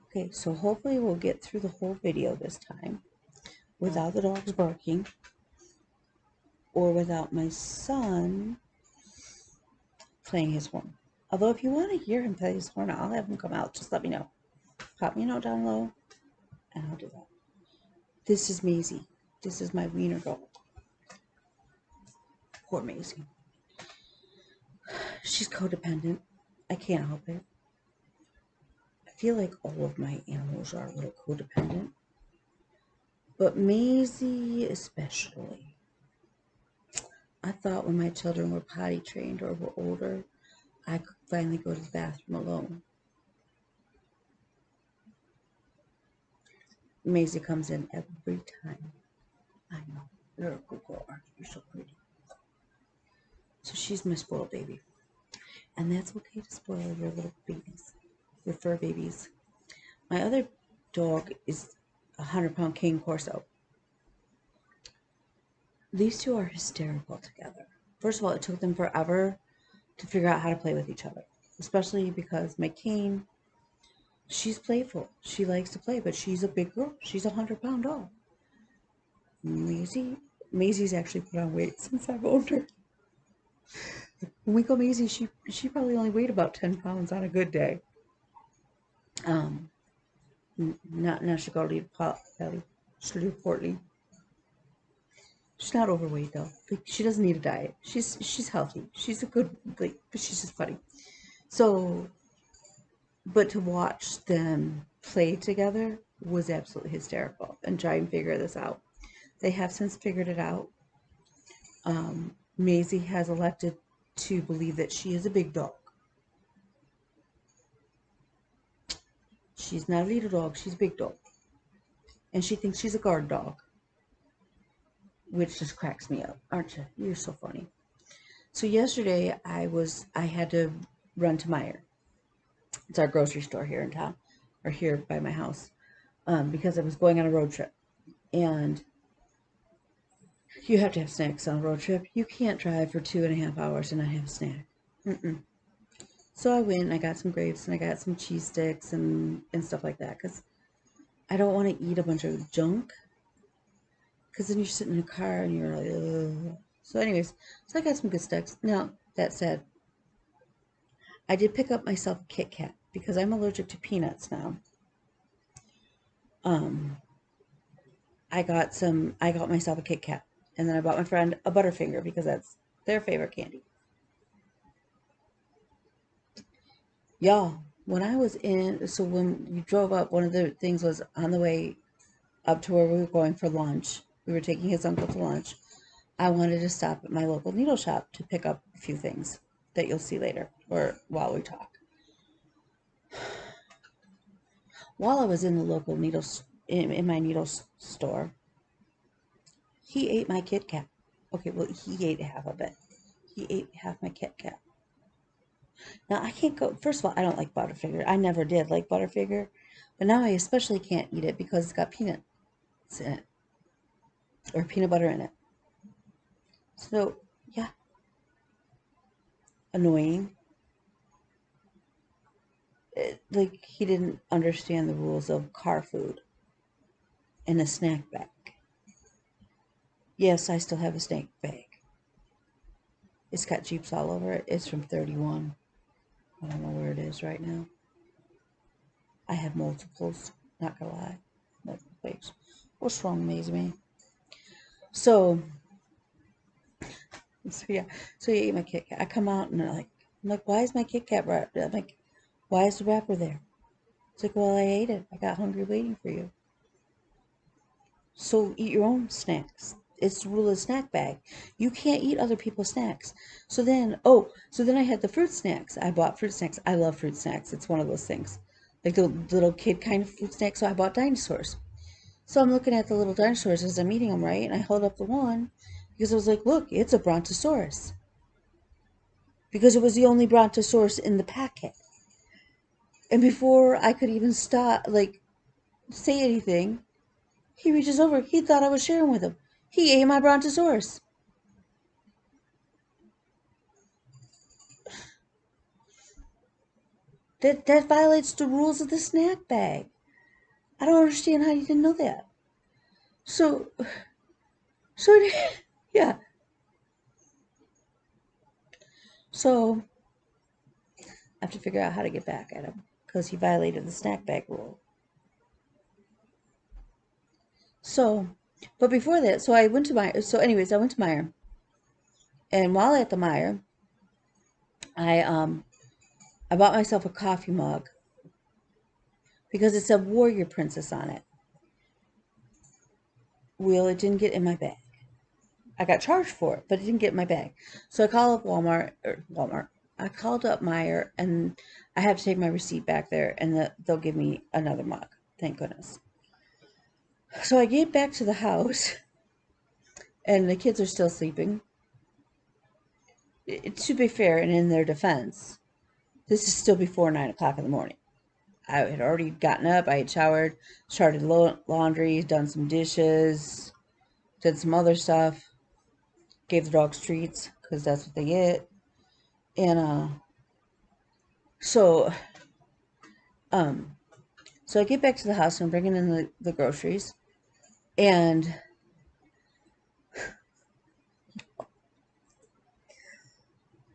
Okay, so hopefully we'll get through the whole video this time without the dogs barking or without my son playing his horn. Although if you want to hear him play his horn, I'll have him come out. Just let me know. Pop me a note down low, and I'll do that. This is Maisie. This is my wiener dog. Poor Maisie. She's codependent. I can't help it. I feel like all of my animals are a little codependent. But Maisie especially. I thought when my children were potty trained or were older, I could finally go to the bathroom alone. Maisie comes in every time. I know. You're a good girl, aren't you? You're so pretty. So she's my spoiled baby. And that's okay to spoil your little babies, your fur babies. My other dog is a 100-pound King Corso. These two are hysterical together. First of all, it took them forever to figure out how to play with each other, especially because my Cane, she's playful. She likes to play, but she's a big girl. She's a 100-pound dog. Maisie's actually put on weight since I've owned her. When we go Maisie, she probably only weighed about 10 pounds on a good day. Not she got a little pot belly. She's a little portly. She's not overweight though. Like, she doesn't need a diet. She's healthy. She's a good, like, but she's just funny. So, but to watch them play together was absolutely hysterical and try and figure this out. They have since figured it out. Maisie has elected to believe that she is a big dog. She's not a little dog. She's a big dog. And she thinks she's a guard dog. Which just cracks me up, aren't you? You're so funny. So yesterday I had to run to Meijer. It's our grocery store here in town, or here by my house, because I was going on a road trip. And you have to have snacks on a road trip. You can't drive for 2.5 hours and not have a snack. So I went and I got some grapes and I got some cheese sticks and stuff like that, because I don't want to eat a bunch of junk. Because then you're sitting in a car and you're like, ugh. So anyways, so I got some good sticks. Now, that said, I did pick up myself a Kit Kat because I'm allergic to peanuts now. I got myself a Kit Kat. And then I bought my friend a Butterfinger because that's their favorite candy. Y'all, when I was so when you drove up, one of the things was on the way up to where we were going for lunch. We were taking his uncle to lunch. I wanted to stop at my local needle shop to pick up a few things that you'll see later or while we talk. While I was in the local in my needle store, he ate my Kit Kat. Okay, well, he ate half of it. He ate half my Kit Kat. Now, I can't go, first of all, I don't like Butterfinger. I never did like Butterfinger, but now I especially can't eat it because it's got peanuts in it, or peanut butter in it. So, yeah. Annoying. Like, he didn't understand the rules of car food and a snack bag. Yes, I still have a snack bag. It's got Jeeps all over it. It's from 31. I don't know where it is right now. I have multiples, not gonna lie. Multiple bags. What's wrong, me? So yeah. So you ate my Kit Kat. I come out and I'm like, why is my Kit Kat wrapped? I'm like, why is the wrapper there? It's like, well, I ate it. I got hungry waiting for you. So eat your own snacks. It's the rule of the snack bag. You can't eat other people's snacks. So then I had the fruit snacks. I bought fruit snacks. I love fruit snacks. It's one of those things. Like the little kid kind of fruit snacks. So I bought dinosaurs. So I'm looking at the little dinosaurs as I'm eating them, right? And I held up the one because I was like, look, it's a brontosaurus. Because it was the only brontosaurus in the packet. And before I could even stop, say anything, he reaches over. He thought I was sharing with him. He ate my brontosaurus. That violates the rules of the snack bag. I don't understand how you didn't know that. So, so yeah. So I have to figure out how to get back at him because he violated the snack bag rule. So, but before that, so I went to Meyer. So, anyways, I went to Meyer, and while at the Meyer, I I bought myself a coffee mug because it said Warrior Princess on it. Well, it didn't get in my bag. I got charged for it, but it didn't get in my bag. So I called up Walmart. I called up Meyer, and I have to take my receipt back there, and they'll give me another mug. Thank goodness. So I get back to the house, and the kids are still sleeping. To be fair, and in their defense, this is still before 9 o'clock in the morning. I had already gotten up. I had showered, started laundry, done some dishes, did some other stuff, gave the dogs treats because that's what they get. And so um so I get back to the house and I'm bringing in the groceries, and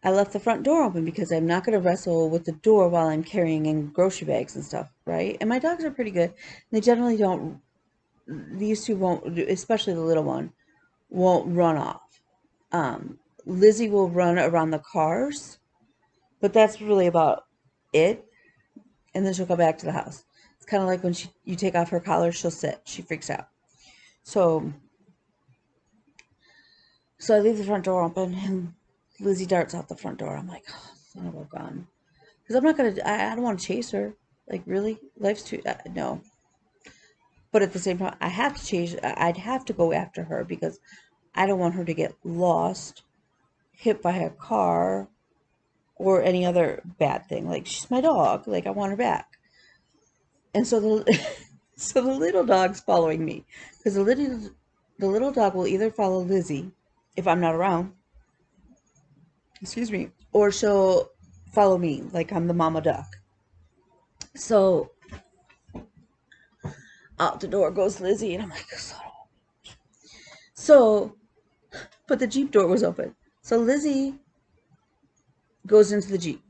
I left the front door open because I'm not going to wrestle with the door while I'm carrying in grocery bags and stuff, right? And my dogs are pretty good. They generally don't, these two won't, especially the little one, won't run off. Lizzie will run around the cars, but that's really about it. And then she'll go back to the house. It's kind of like when you take off her collar, she'll sit. She freaks out. So I leave the front door open, and Lizzie darts out the front door. I'm like, oh, son of a gun. Because I'm not going to, I don't want to chase her. Like, really? Life's too, no. But at the same time, I have to chase, I'd have to go after her because I don't want her to get lost, hit by a car, or any other bad thing. Like, she's my dog. Like, I want her back. And so so the little dog's following me. Because the little dog will either follow Lizzie if I'm not around, excuse me, or she'll follow me like I'm the mama duck. So out the door goes Lizzie, and I'm like, so, but the Jeep door was open. So Lizzie goes into the Jeep.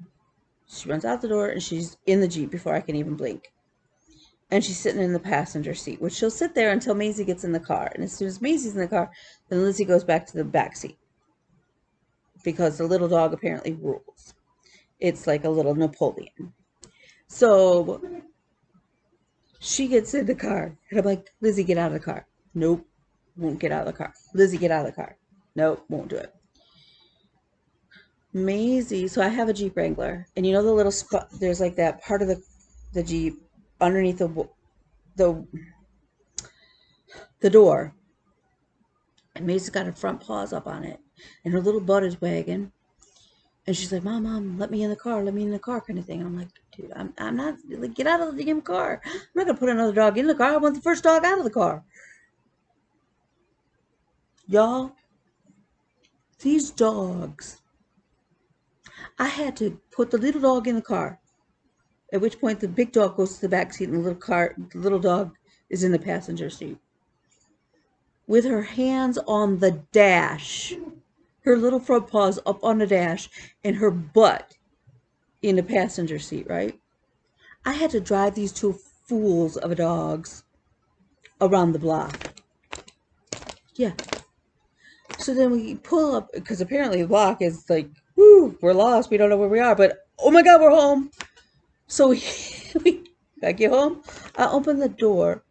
She runs out the door, and she's in the Jeep before I can even blink. And she's sitting in the passenger seat, which she'll sit there until Maisie gets in the car. And as soon as Maisie's in the car, then Lizzie goes back to the back seat. Because the little dog apparently rules. It's like a little Napoleon. So she gets in the car, and I'm like, Lizzie, get out of the car. Nope, won't get out of the car. Lizzie, get out of the car. Nope, won't do it. Maisie, so I have a Jeep Wrangler, and you know the little spot, there's like that part of the Jeep underneath the door, and Maisie's got her front paws up on it, and her little butt is wagging, and she's like, Mom, let me in the car, kind of thing. And I'm like, dude, I'm not, like, get out of the damn car. I'm not gonna put another dog in the car. I want the first dog out of the car. Y'all, these dogs, I had to put the little dog in the car, at which point the big dog goes to the back seat and the little dog is in the passenger seat with her hands on the dash, her little front paws up on the dash, and her butt in the passenger seat, right? I had to drive these two fools of dogs around the block. Yeah. So then we pull up, because apparently the block is like, whoo, we're lost. We don't know where we are. But, oh my God, we're home. So I get home. I open the door.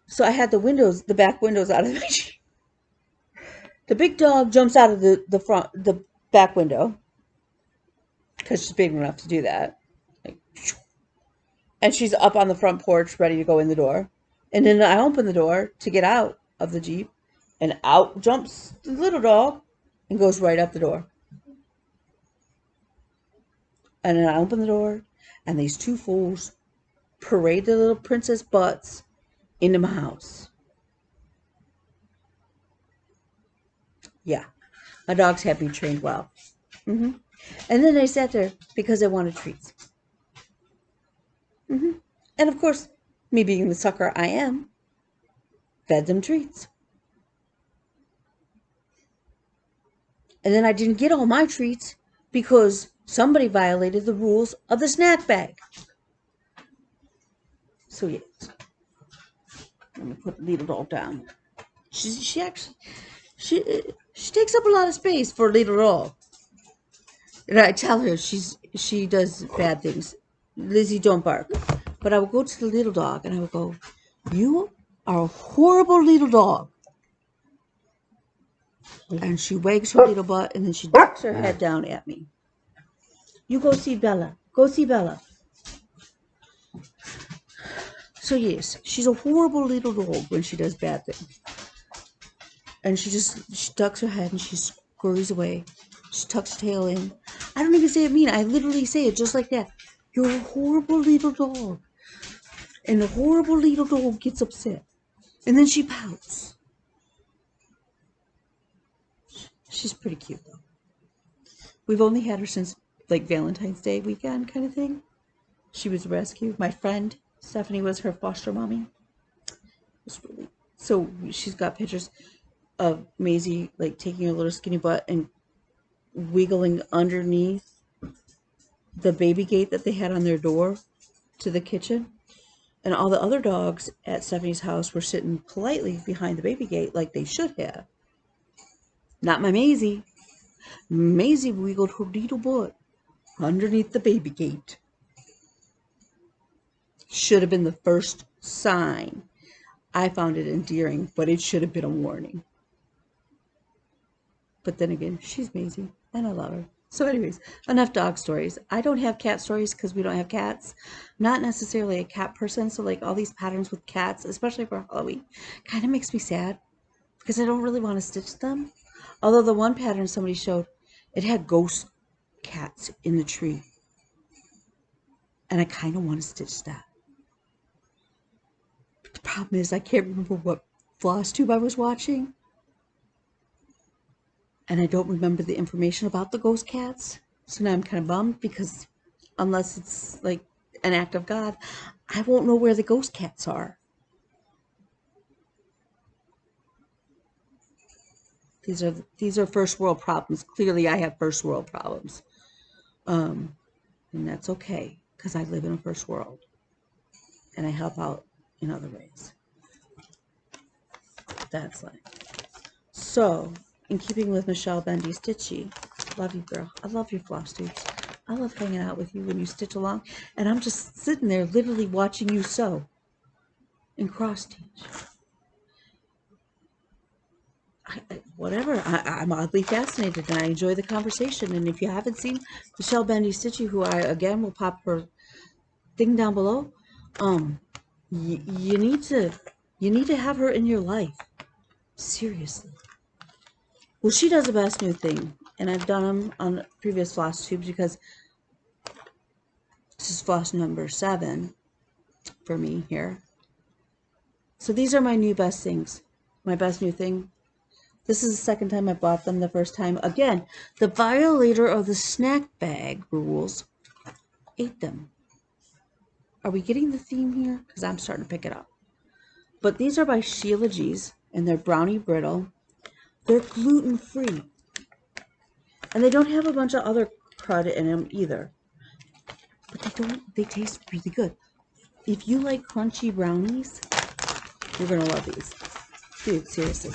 So I had the back windows out of the Jeep. The big dog jumps out of the back window. Because she's big enough to do that. Like, and she's up on the front porch ready to go in the door. And then I open the door to get out of the Jeep. And out jumps the little dog and goes right up the door. And then I open the door, and these two fools parade their little princess butts into my house. Yeah, my dogs have me trained well. And then they sat there because they wanted treats. And of course, me being the sucker I am, fed them treats. And then I didn't get all my treats because somebody violated the rules of the snack bag. So yes, let me put Little Dog down. She actually she takes up a lot of space for a little dog. And I tell her she does bad things. Lizzie, don't bark. But I would go to the little dog and I would go, "You are a horrible little dog." And she wags her little butt and then she ducks her head down at me. "You go see Bella. Go see Bella." So yes, she's a horrible little dog when she does bad things. And she ducks her head and she scurries away. She tucks her tail in. I don't even say it mean. I literally say it just like that. "You're a horrible little dog." And the horrible little dog gets upset. And then she pouts. She's pretty cute though. We've only had her since like Valentine's Day weekend kind of thing. She was rescued. My friend Stephanie was her foster mommy. So she's got pictures of Maisie like taking her little skinny butt and wiggling underneath the baby gate that they had on their door to the kitchen. And all the other dogs at Stephanie's house were sitting politely behind the baby gate like they should have. Not my Maisie. Maisie wiggled her little butt underneath the baby gate. Should have been the first sign. I found it endearing, but it should have been a warning. But then again, she's Maisie, and I love her. So anyways, enough dog stories. I don't have cat stories because we don't have cats. Not necessarily a cat person, so like all these patterns with cats, especially for Halloween, kind of makes me sad because I don't really want to stitch them. Although the one pattern somebody showed, it had ghost cats in the tree. And I kind of want to stitch that. But the problem is I can't remember what flosstube I was watching. And I don't remember the information about the ghost cats. So now I'm kind of bummed because unless it's like an act of God, I won't know where the ghost cats are. These are first world problems. Clearly I have first world problems. And that's okay because I live in a first world. And I help out in other ways. That's like. So, in keeping with Michelle Bendy Stitchy, love you, girl. I love your floss tubes. I love hanging out with you when you stitch along. And I'm just sitting there literally watching you sew and cross stitch. Whatever. I'm oddly fascinated and I enjoy the conversation. And if you haven't seen Michelle Bendy Stitchy, who I again will pop her thing down below, you need to have her in your life. Seriously. Well, she does the best new thing, and I've done them on previous floss tubes because this is floss number 7 for me here. So these are my new best things, my best new thing. This is the second time I bought them. The first time, again, the violator of the snack bag rules ate them. Are we getting the theme here? Because I'm starting to pick it up. But these are by Sheila G's, and they're brownie brittle. They're gluten-free. And they don't have a bunch of other crud in them either. But they taste really good. If you like crunchy brownies, you're going to love these. Dude, seriously.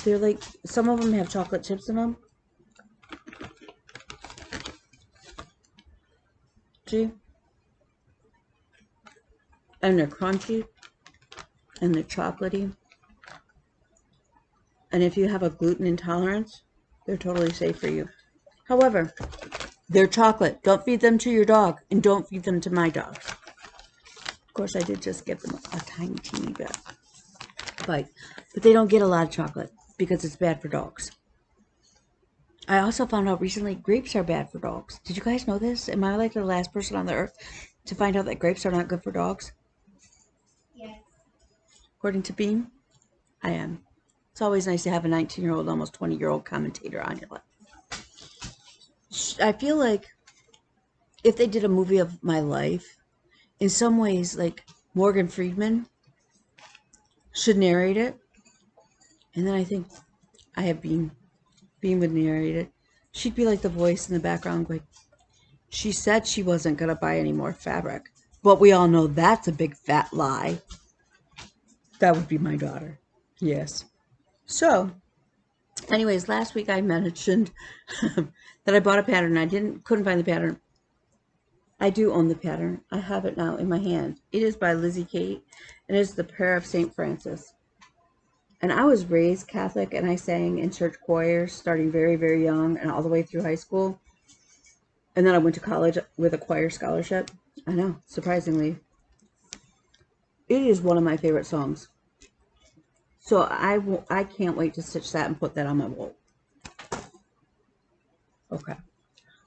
They're like, some of them have chocolate chips in them. See? And they're crunchy. And they're chocolatey. And if you have a gluten intolerance, they're totally safe for you. However, they're chocolate. Don't feed them to your dog. And don't feed them to my dog. Of course, I did just give them a tiny, teeny bit. But they don't get a lot of chocolate because it's bad for dogs. I also found out recently grapes are bad for dogs. Did you guys know this? Am I like the last person on the earth to find out that grapes are not good for dogs? Yes. According to Bean, I am. It's always nice to have a 19-year-old, almost 20-year-old commentator on your life. I feel like if they did a movie of my life in some ways, like Morgan Freeman should narrate it. And then I think I have Bean would narrate it. She'd be like the voice in the background going, she said she wasn't going to buy any more fabric. But we all know that's a big fat lie. That would be my daughter. Yes. So, anyways, last week I mentioned that I bought a pattern. I couldn't find the pattern. I do own the pattern. I have it now in my hand. It is by Lizzie Kate, and it's the Prayer of St. Francis. And I was raised Catholic, and I sang in church choirs starting very, very young and all the way through high school. And then I went to college with a choir scholarship. I know, surprisingly. It is one of my favorite songs. So I can't wait to stitch that and put that on my wall. Okay.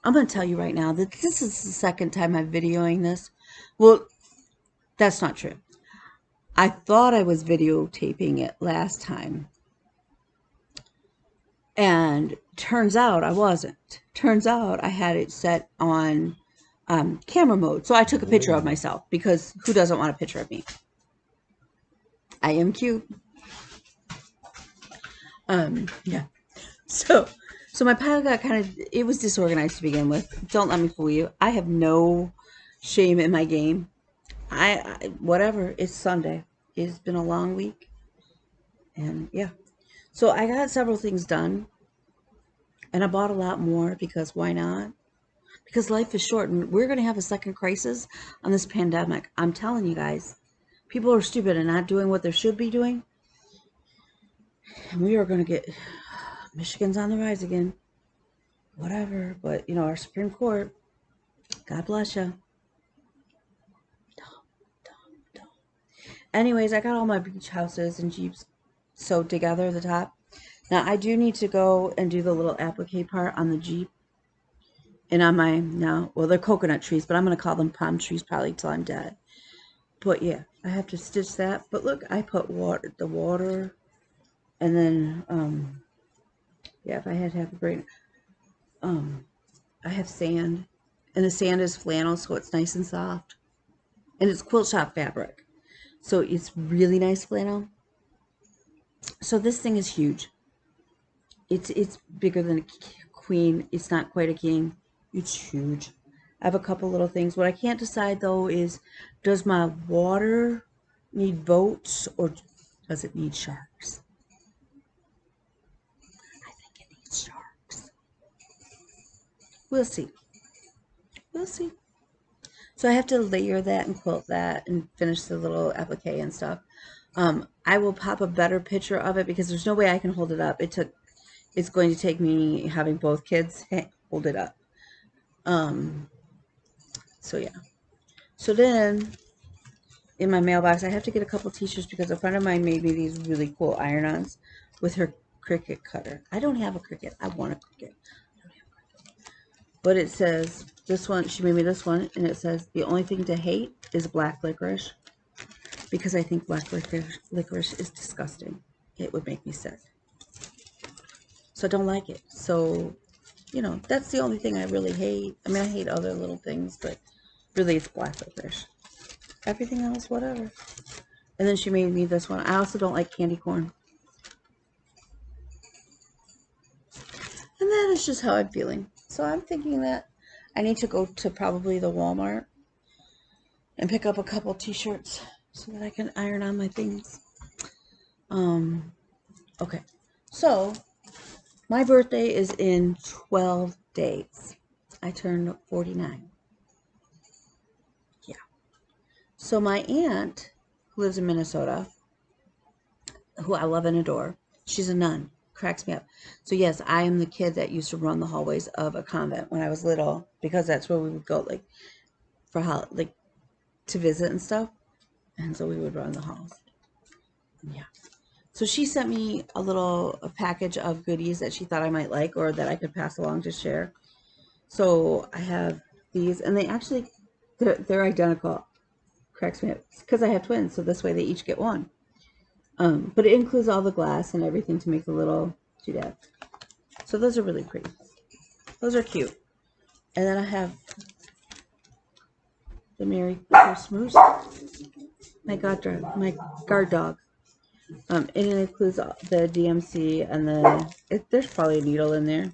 I'm going to tell you right now that this is the second time I'm videoing this. Well, that's not true. I thought I was videotaping it last time. And turns out I wasn't. Turns out I had it set on camera mode. So I took a picture of myself because who doesn't want a picture of me? I am cute. Yeah. So my pile got it was disorganized to begin with. Don't let me fool you. I have no shame in my game. Whatever. It's Sunday. It's been a long week. And yeah. So I got several things done. And I bought a lot more because why not? Because life is short and we're going to have a second crisis on this pandemic. I'm telling you guys. People are stupid and not doing what they should be doing. And we are going to get... Michigan's on the rise again. Whatever. But, our Supreme Court, God bless you. Anyways, I got all my beach houses and Jeeps sewed together at the top. Now, I do need to go and do the little applique part on the Jeep. And on my, they're coconut trees, but I'm going to call them palm trees probably till I'm dead. But yeah, I have to stitch that. But look, I put the water, and then, yeah, if I had to have a brain, I have sand. And the sand is flannel, so it's nice and soft. And it's quilt shop fabric. So it's really nice flannel. So this thing is huge. It's bigger than a queen. It's not quite a king. It's huge. I have a couple little things. What I can't decide though is, does my water need boats or does it need sharks? I think it needs sharks. We'll see. We'll see. So I have to layer that and quilt that and finish the little applique and stuff. I will pop a better picture of it because there's no way I can hold it up. It's going to take me having both kids hold it up. So yeah. So then in my mailbox, I have to get a couple t-shirts because a friend of mine made me these really cool iron-ons with her Cricut cutter. I don't have a Cricut. I want a Cricut. I don't have a Cricut. But it says, this one, she made me this one, and it says, the only thing to hate is black licorice. Because I think black licorice is disgusting. It would make me sick. So I don't like it. So, that's the only thing I really hate. I mean, I hate other little things, but really it's black licorice. Everything else, whatever. And then she made me this one. I also don't like candy corn. And that is just how I'm feeling. So I'm thinking that I need to go to probably the Walmart and pick up a couple t-shirts so that I can iron on my things. Okay. So my birthday is in 12 days. I turned 49. Yeah. So my aunt, who lives in Minnesota, who I love and adore, she's a nun. Cracks me up. So yes, I am the kid that used to run the hallways of a convent when I was little because that's where we would go, to visit and stuff. And so we would run the halls. Yeah. So she sent me a package of goodies that she thought I might like or that I could pass along to share. So I have these, and they're identical. Cracks me up because I have twins, so this way they each get one. But it includes all the glass and everything to make the little doodad. So those are really pretty. Those are cute. And then I have the Merry Christmas. My guard dog. And it includes the DMC and there's probably a needle in there.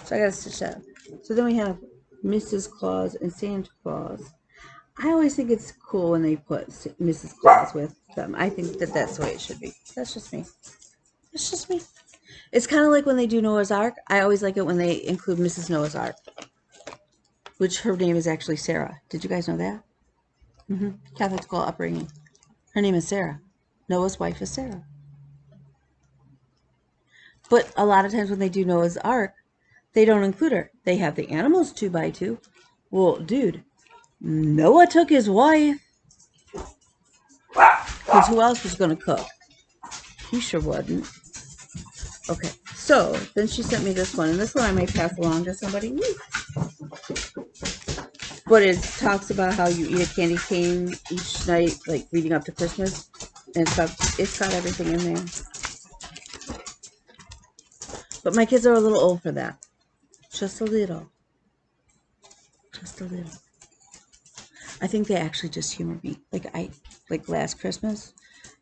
So I gotta stitch that. So then we have Mrs. Claus and Santa Claus. I always think it's cool when they put Mrs. Claus with them. I think that that's the way it should be. That's just me. It's just me. It's kind of like when they do Noah's Ark. I always like it when they include Mrs. Noah's Ark, which her name is actually Sarah. Did you guys know that? Catholic school upbringing. Her name is Sarah. Noah's wife is Sarah. But a lot of times when they do Noah's Ark, they don't include her. They have the animals 2x2. Well, dude, Noah took his wife. Because who else was going to cook? He sure wasn't. Okay, so then she sent me this one. And this one I may pass along to somebody. But it talks about how you eat a candy cane each night, like leading up to Christmas. And it's got everything in there. But my kids are a little old for that. Just a little. Just a little. I think they actually just humor me. Like last Christmas,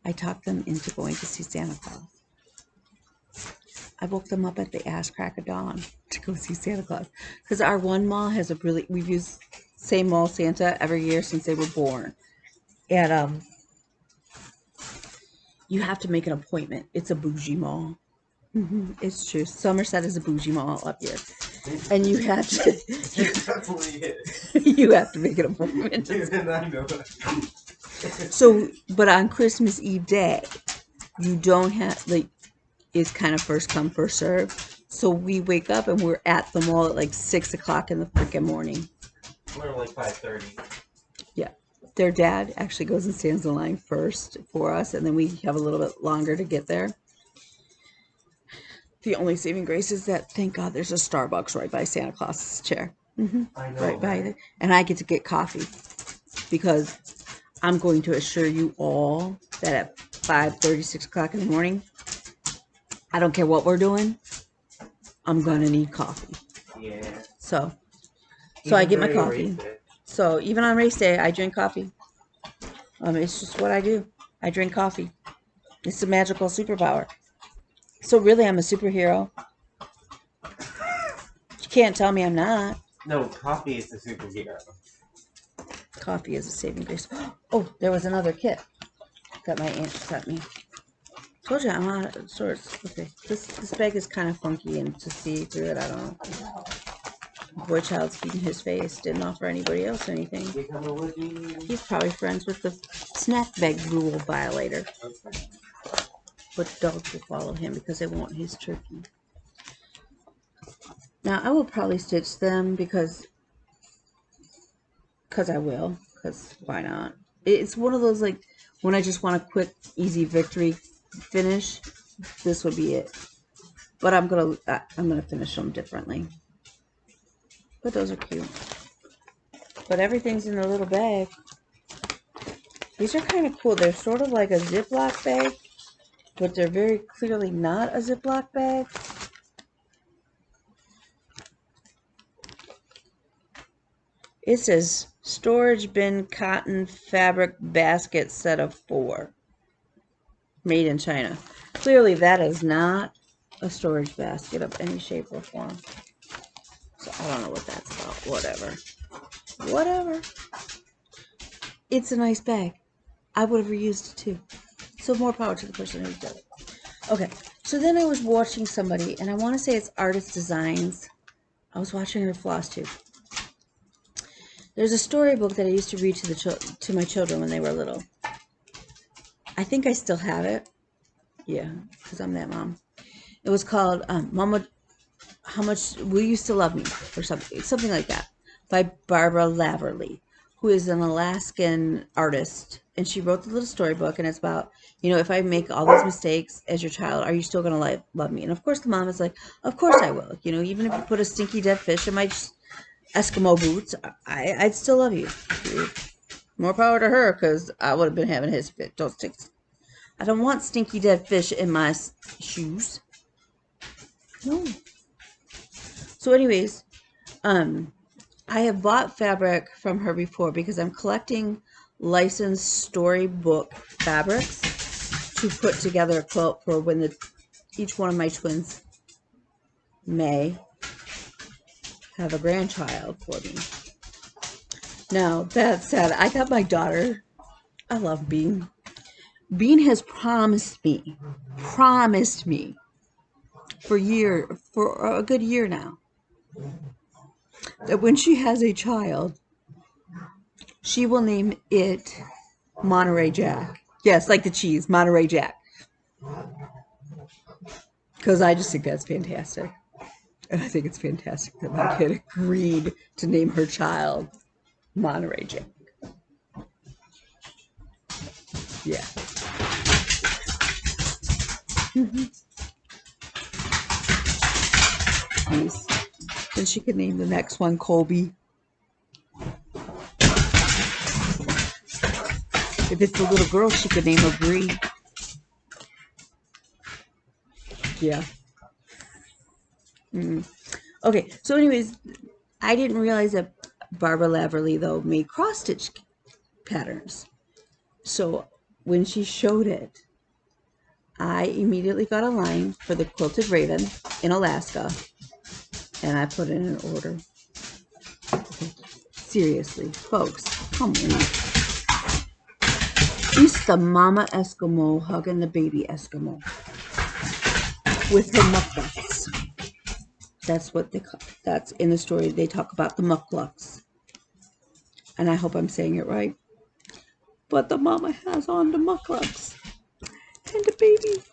I talked them into going to see Santa Claus. I woke them up at the ass crack of dawn to go see Santa Claus. Because our one mall has we've used same mall Santa every year since they were born. And you have to make an appointment. It's a bougie mall. It's true. Somerset is a bougie mall up here. And you have to It definitely is. you have to make an appointment. Even I know that. So, but on Christmas Eve day, you don't have, it's kind of first come, first serve. So we wake up and we're at the mall at like 6 o'clock in the freaking morning. We're like 5:30. Yeah. Their dad actually goes and stands in line first for us, and then we have a little bit longer to get there. The only saving grace is that, thank God, there's a Starbucks right by Santa Claus's chair. I know. Right by there. And I get to get coffee. Because I'm going to assure you all that at 5:30, 6 o'clock in the morning, I don't care what we're doing, I'm going to need coffee. Yeah. So I get my coffee. So even on race day, I drink coffee. It's just what I do. I drink coffee. It's a magical superpower. So really, I'm a superhero. You can't tell me I'm not. No, coffee is the superhero. Coffee is a saving grace. Oh, there was another kit that my aunt sent me. Told you I'm out of sorts. Okay, this bag is kind of funky, and to see through it, I don't know. Boy child's feeding his face. Didn't offer anybody else anything. He's probably friends with the snack bag rule violator. Okay. But dogs will follow him because they want his turkey. Now, I will probably stitch them because I will. Because why not? It's one of those, like, when I just want a quick, easy victory finish, this would be it. But I'm gonna finish them differently. But those are cute. But everything's in a little bag. These are kind of cool. They're sort of like a Ziploc bag, but they're very clearly not a Ziploc bag. It says storage bin cotton fabric basket set of 4. Made in China. Clearly that is not a storage basket of any shape or form. So I don't know what that's about. Whatever. It's a nice bag. I would have reused it too. So more power to the person who did it. Okay, so then I was watching somebody, and I want to say it's Artist Designs. I was watching her flosstube. There's a storybook that I used to read to my children when they were little. I think I still have it. Yeah, because I'm that mom. It was called Mama, How Much Will You Still Love Me? Or something like that. By Barbara Laverly, who is an Alaskan artist. And she wrote the little storybook, and it's about, if I make all these mistakes as your child, are you still going to love me? And of course the mom is like, of course I will. Even if you put a stinky dead fish in my Eskimo boots, I'd still love you. More power to her, because I would have been having his fit. I don't want stinky dead fish in my shoes. No. So anyways, I I have bought fabric from her before because I'm collecting licensed storybook fabrics to put together a quilt for when each one of my twins may have a grandchild for me. Now, that said, I got my daughter, I love Bean. Bean has promised me for a good year now, that when she has a child, she will name it Monterey Jack. Yes, like the cheese, Monterey Jack. Because I just think that's fantastic. And I think it's fantastic that my kid agreed to name her child Monterey Jack. Yeah. Nice. Then she could name the next one Colby. If it's a little girl, she could name her Bree. Yeah. Okay, so anyways, I didn't realize that Barbara Laverly, though, made cross-stitch patterns. So when she showed it, I immediately got a line for the Quilted Raven in Alaska, and I put in an order. Seriously, folks, come on. It's the mama Eskimo hugging the baby Eskimo with her mucklucks. That's what that's in the story. They talk about the mucklucks. And I hope I'm saying it right. But the mama has on the mucklucks. And the baby,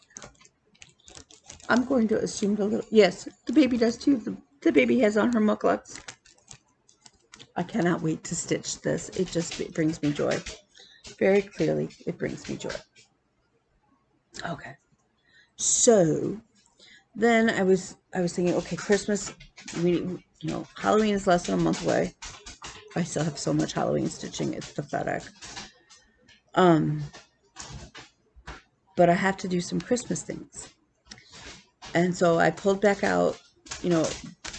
I'm going to assume yes, the baby does too. The baby has on her mucklucks. I cannot wait to stitch this. It brings me joy. Very clearly, it brings me joy. Okay. So then I was thinking, okay, Christmas, Halloween is less than a month away. I still have so much Halloween stitching, it's pathetic. But I have to do some Christmas things. And so I pulled back out,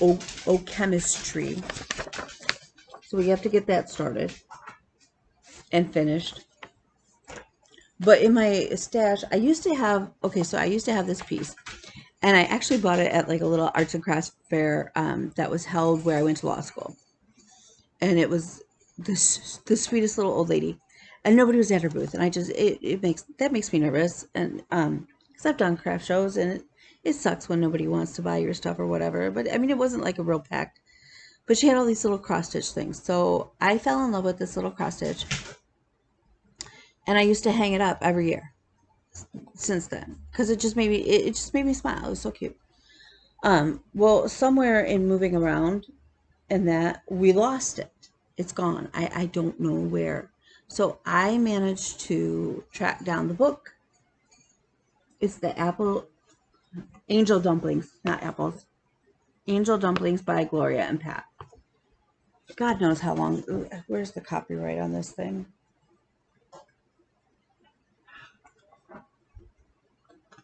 oak chemistry. So we have to get that started and finished. But in my stash, I used to have this piece. And I actually bought it at like a little arts and crafts fair that was held where I went to law school. And it was the sweetest little old lady. And nobody was at her booth. And that makes me nervous. And because I've done craft shows and it sucks when nobody wants to buy your stuff or whatever. But I mean, it wasn't like a real packed. But she had all these little cross stitch things. So I fell in love with this little cross stitch. And I used to hang it up every year since then, because it just made me smile. It was so cute. Well, somewhere in moving around and that, we lost it. It's gone. I don't know where. So I managed to track down the book. It's the Angel Dumplings, not apples. Angel Dumplings by Gloria and Pat. God knows how long. Where's the copyright on this thing?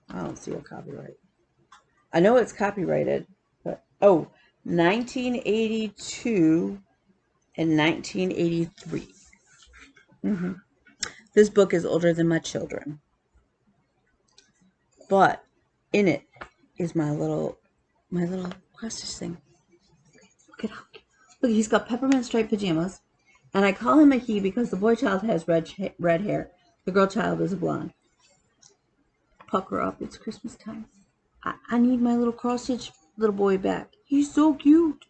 I don't see a copyright. I know it's copyrighted, but 1982 and 1983. This book is older than my children. But in it is my little cross-stitch thing. Look, he's got peppermint striped pajamas. And I call him a he because the boy child has red hair. The girl child is a blonde. Pucker up, it's Christmas time. I need my little cross-stitch little boy back. He's so cute.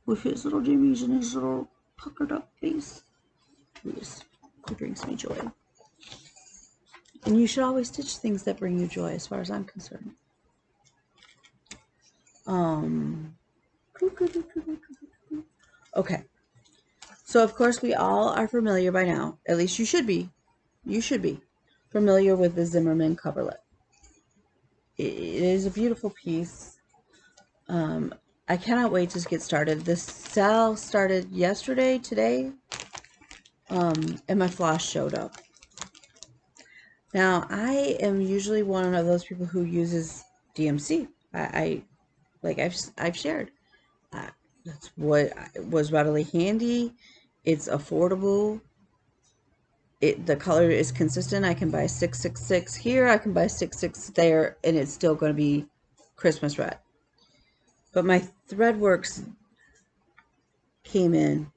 With his little jimmies and his little puckered up face. Yes, it brings me joy. And you should always stitch things that bring you joy, as far as I'm concerned. Okay. So, of course, we all are familiar by now. At least you should be. You should be familiar with the Zimmerman coverlet. It is a beautiful piece. I cannot wait to get started. This sale started yesterday, today, and my floss showed up. Now, I am usually one of those people who uses DMC. I've shared. That's what was readily handy. It's affordable. The color is consistent. I can buy 666 here. I can buy 66 there, and it's still going to be Christmas red. But my Threadworks came in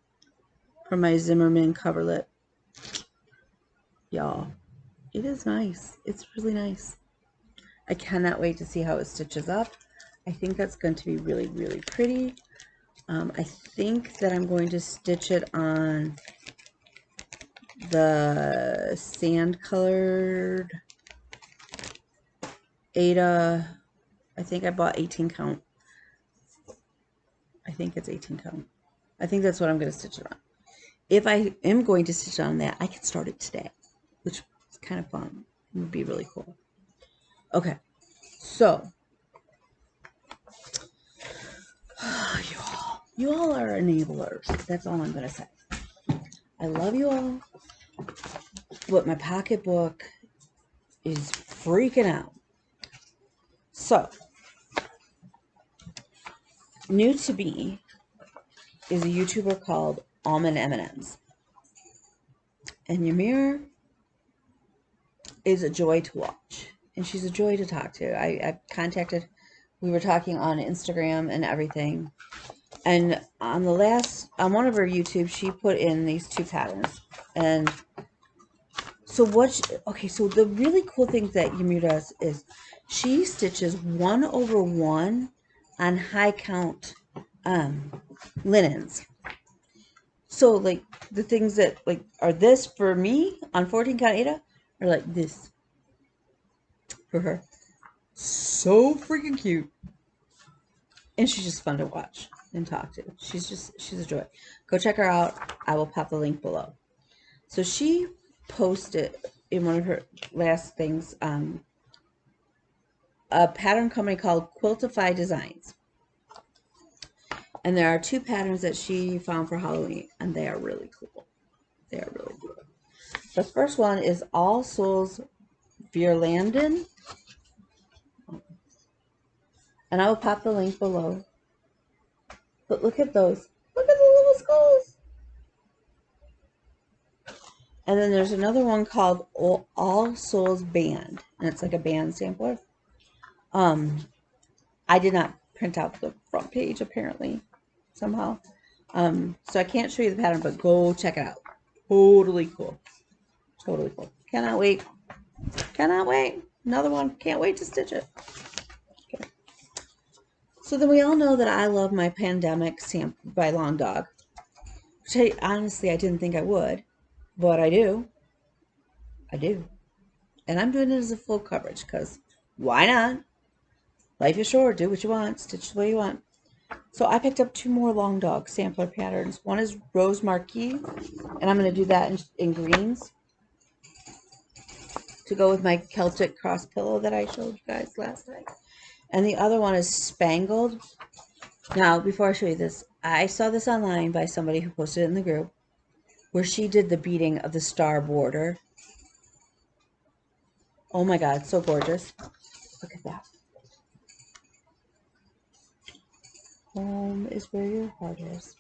from my Zimmerman coverlet. Y'all, it is nice. It's really nice. I cannot wait to see how it stitches up. I think that's going to be really, really pretty. I think that I'm going to stitch it on the sand colored Ada. I think I bought 18 count. I think it's 18 count. I think that's what I'm going to stitch it on. If I am going to stitch on that, I can start it today, which is kind of fun. It would be really cool. Okay, so you all are enablers. That's all I'm going to say. I love you all, but my pocketbook is freaking out. So, new to me is a YouTuber called Almond M&Ms. And Ymir is a joy to watch. And she's a joy to talk to. I contacted, we were talking on Instagram and everything. And on one of her YouTubes, she put in these 2 patterns. And so so the really cool thing that Ymir does is she stitches 1/1 on high count linens. So like the things that like are this for me on 14 count Ada are like this for her. So freaking cute. And she's just fun to watch and talk to. She's a joy. Go check her out. I will pop the link below. So she posted in one of her last things a pattern company called Quiltify Designs. And there are 2 patterns that she found for Halloween, and they are really cool. They are really cool. The first one is All Souls Vierlanden. And I will pop the link below. But look at those. Look at the little skulls. And then there's another one called All Souls Band. And it's like a band sampler. I did not print out the front page apparently. Somehow. So I can't show you the pattern, but go check it out. Totally cool. Totally cool. Cannot wait. Cannot wait. Another one. Can't wait to stitch it. Okay. So then we all know that I love my Pandemic sample by Long Dog. Which honestly, I didn't think I would. But I do. I do. And I'm doing it as a full coverage because why not? Life is short. Do what you want. Stitch the way you want. So I picked up 2 more Long Dog sampler patterns. One is Rose Marquis, and I'm going to do that in greens to go with my Celtic cross pillow that I showed you guys last night. And the other one is Spangled. Now, before I show you this, I saw this online by somebody who posted it in the group, where she did the beading of the star border. Oh my God, so gorgeous. Look at that. Home is where your heart is.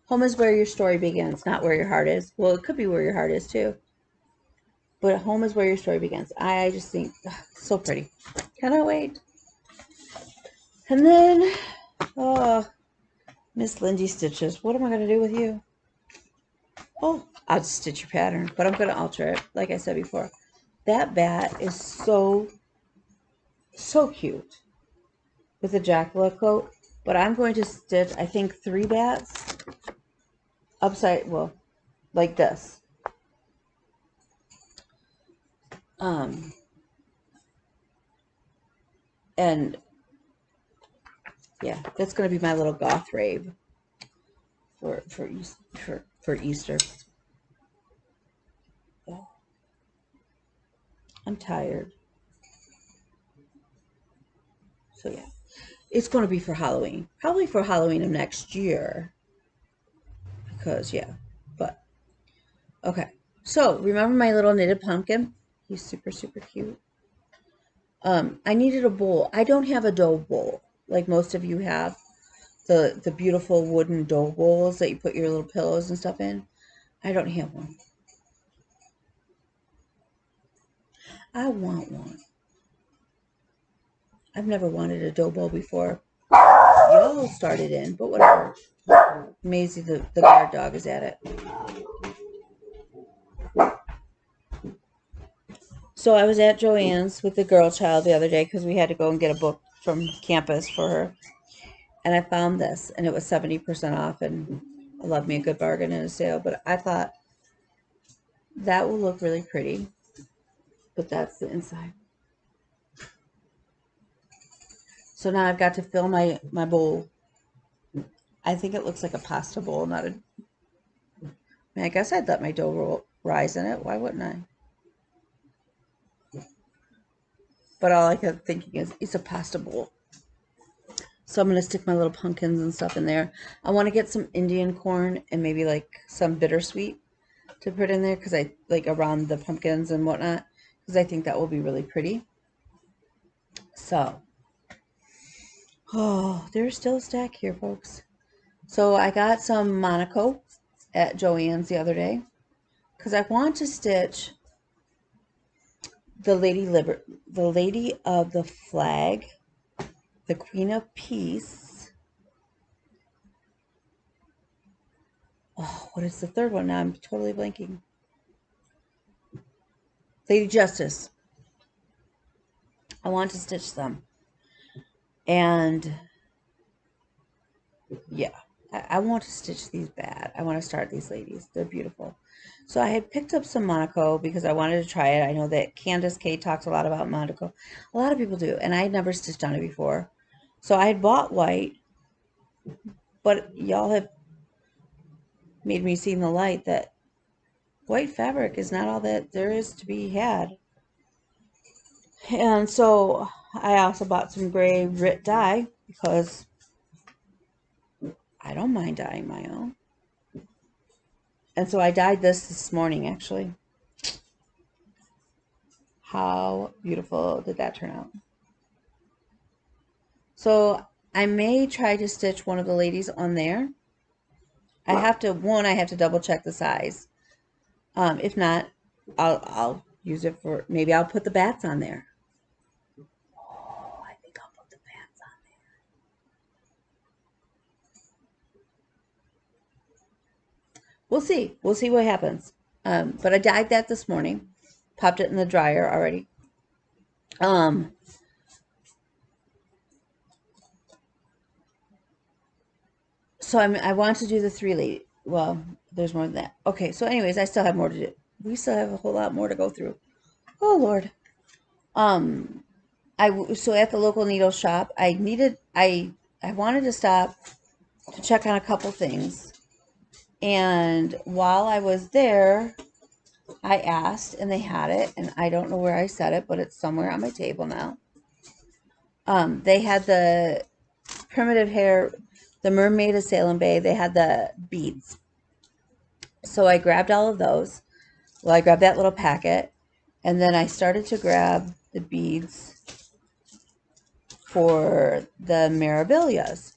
Home is where your story begins, not where your heart is. Well, it could be where your heart is too. But home is where your story begins. I just think, so pretty. Cannot wait. And then, oh, Miss Lindy Stitches. What am I going to do with you? Oh, I'll just stitch your pattern, but I'm going to alter it, like I said before. That bat is so cute with a jackalope coat. But I'm going to stitch, I think, 3 bats upside, well, like this. And yeah, that's going to be my little goth rave for Easter. Yeah. I'm tired. So yeah, it's going to be for Halloween. Probably for Halloween of next year. Because yeah, but okay. So remember my little knitted pumpkin? He's super cute. I needed a bowl. I don't have a dough bowl like most of you have. the beautiful wooden dough bowls that you put your little pillows and stuff in. I don't have one. I want one. I've never wanted a dough bowl before. Y'all started in, but whatever. Maisie, the guard dog, is at it. So I was at Joann's with the girl child the other day because we had to go and get a book from campus for her. And I found this, and it was 70% off, and I love me a good bargain in a sale. But I thought that will look really pretty. But that's the inside. So now I've got to fill my bowl. I think it looks like a pasta bowl, not a... I mean, I guess I'd let my dough rise in it. Why wouldn't I? But all I kept thinking is, it's a pasta bowl. So I'm going to stick my little pumpkins and stuff in there. I want to get some Indian corn and maybe like some bittersweet to put in there because I like around the pumpkins and whatnot, because I think that will be really pretty. So, oh, there's still a stack here, folks. So I got some Monaco at Joann's the other day because I want to stitch the Lady of the Flag, the Queen of Peace. Oh, what is the third one now? I'm totally blanking. Lady Justice. I want to stitch them. And yeah, I want to stitch these bad. I want to start these ladies. They're beautiful. So I had picked up some Monaco because I wanted to try it. I know that Candace K talks a lot about Monaco. A lot of people do. And I had never stitched on it before. So I had bought white. But y'all have made me see in the light that white fabric is not all that there is to be had. And so I also bought some gray Rit dye because I don't mind dyeing my own. And so I dyed this morning, actually. How beautiful did that turn out? So I may try to stitch one of the ladies on there. I have to double check the size. If not, I'll use it for, maybe I'll put the bats on there. Oh, I think I'll put the bats on there. We'll see. We'll see what happens. But I dyed that this morning. Popped it in the dryer already. So I want to do the 3 lady. Well, there's more than that. Okay, so anyways, I still have more to do. We still have a whole lot more to go through. Oh Lord. So at the local needle shop, I wanted to stop to check on a couple things. And while I was there, I asked and they had it, and I don't know where I set it, but it's somewhere on my table now. They had the primitive hair, the Mermaid of Salem Bay. They had the beads. So I grabbed all of those. Well, I grabbed that little packet, and then I started to grab the beads for the Mirabilias.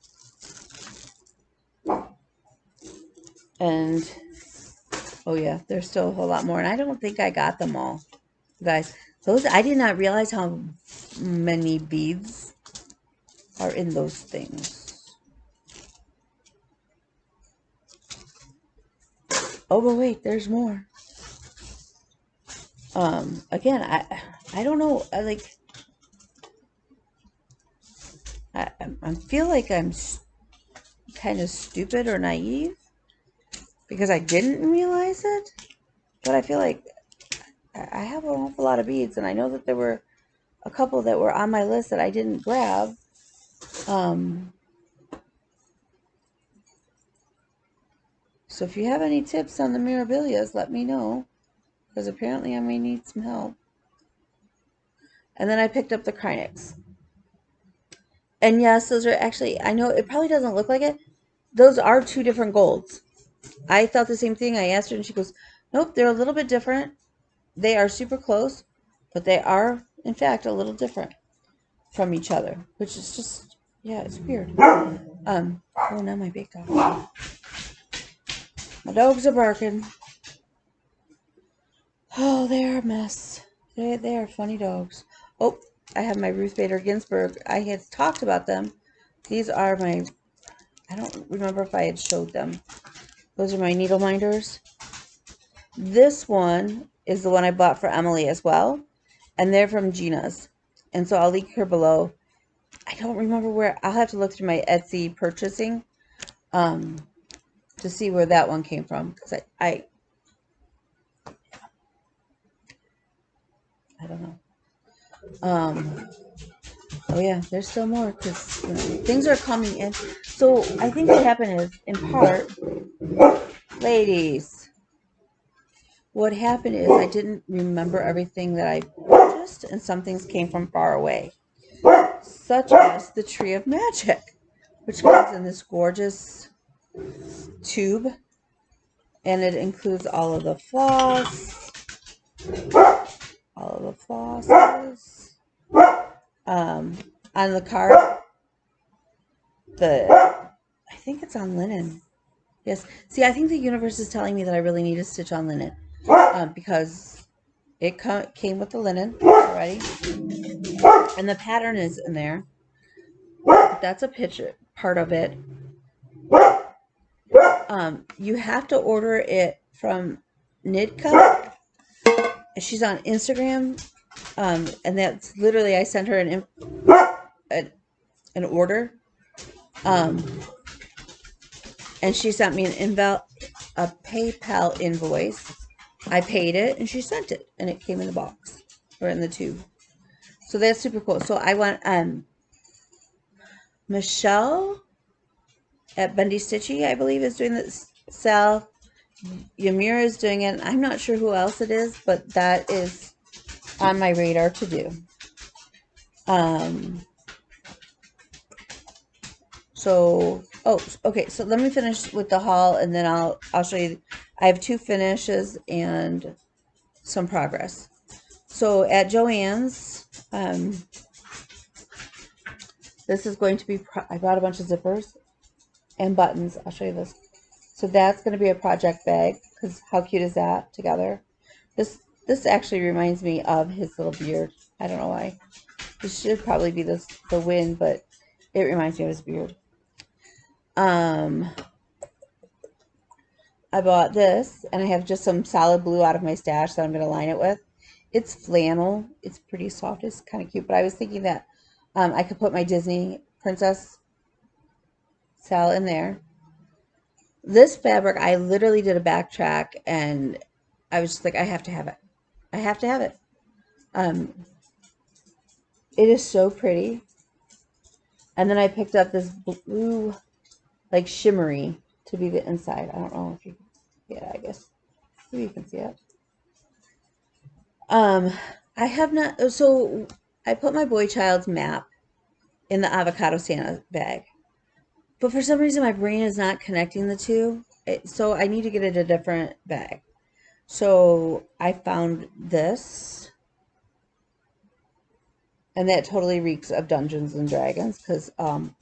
And, oh yeah, there's still a whole lot more, and I don't think I got them all. Guys, I did not realize how many beads are in those things. Oh, but wait, there's more. Again, I don't know. I feel like I'm kind of stupid or naive because I didn't realize it. But I feel like I have an awful lot of beads, and I know that there were a couple that were on my list that I didn't grab. So if you have any tips on the Mirabilias, let me know, because apparently I may need some help. And then I picked up the Krynics. And yes, those are actually, I know it probably doesn't look like it. Those are 2 different golds. I thought the same thing. I asked her and she goes, nope, they're a little bit different. They are super close, but they are, in fact, a little different from each other, which is just, Yeah, it's weird. Oh, now my big dog. My dogs are barking. Oh, they're a mess. They are funny dogs. Oh, I have my Ruth Bader Ginsburg. I had talked about them. These are my, I don't remember if I had showed them. Those are my needle minders. This one is the one I bought for Emily as well. And they're from Gina's. And so I'll link her below. I don't remember where. I'll have to look through my Etsy purchasing to see where that one came from. Because I don't know. Oh yeah, there's still more because things are coming in. So I think what happened is, in part, ladies, what happened is I didn't remember everything that I purchased, and some things came from far away, such as the Tree of Magic, which comes in this gorgeous tube, and it includes all of the floss, all of the flosses. On the card, I think it's on linen. Yes. See, I think the universe is telling me that I really need to stitch on linen because it came with the linen already, and the pattern is in there. That's a picture part of it. You have to order it from Knitco. She's on Instagram, and that's literally I sent her an order, and she sent me a PayPal invoice. I paid it, and she sent it, and it came in the box or in the tube. So that's super cool. So I want Michelle at Bendy Stitchy, I believe, is doing this. Sal Yamira is doing it. I'm not sure who else it is, but that is on my radar to do. So, okay. So let me finish with the haul, and then I'll show you. I have 2 finishes and some progress. So at Joann's, this is going to be. I bought a bunch of zippers and buttons. I'll show you this. So that's going to be a project bag, because how cute is that together? This actually reminds me of his little beard. I don't know why. This should probably be the wind, but it reminds me of his beard. I bought this, and I have just some solid blue out of my stash that I'm going to line it with. It's flannel. It's pretty soft. It's kind of cute, but I was thinking that I could put my Disney Princess Sal in there. This fabric, I literally did a backtrack, and I was just like, I have to have it. I have to have it. It is so pretty. And then I picked up this blue, like shimmery, to be the inside. I don't know if you can see it, I guess. Maybe you can see it. I have not, so I put my boy child's map in the avocado Santa bag. But for some reason, my brain is not connecting the two. So I need to get it a different bag. So I found this. And that totally reeks of Dungeons and Dragons. Because,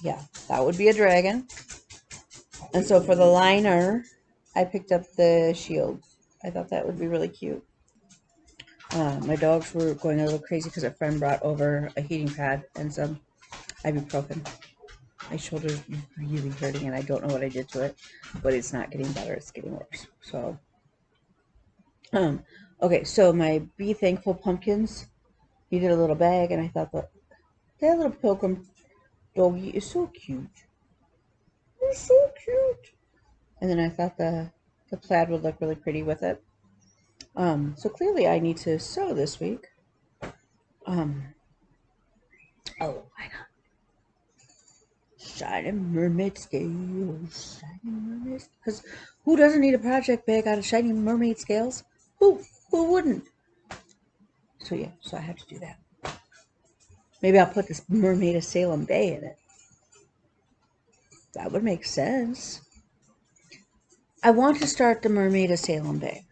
yeah, that would be a dragon. And so for the liner, I picked up the shield. I thought that would be really cute. My dogs were going a little crazy because a friend brought over a heating pad and some ibuprofen. My shoulder's really hurting, and I don't know what I did to it, but it's not getting better. It's getting worse. So, okay. So my Be Thankful pumpkins needed a little bag, and I thought that little pilgrim doggy is so cute. It's so cute. And then I thought the plaid would look really pretty with it. So clearly I need to sew this week. Oh, I got Shining Mermaid Scales. Shining Mermaid. Because who doesn't need a project bag out of Shining Mermaid Scales? Who wouldn't? So yeah, so I have to do that. Maybe I'll put this Mermaid of Salem Bay in it. That would make sense. I want to start the Mermaid of Salem Bay.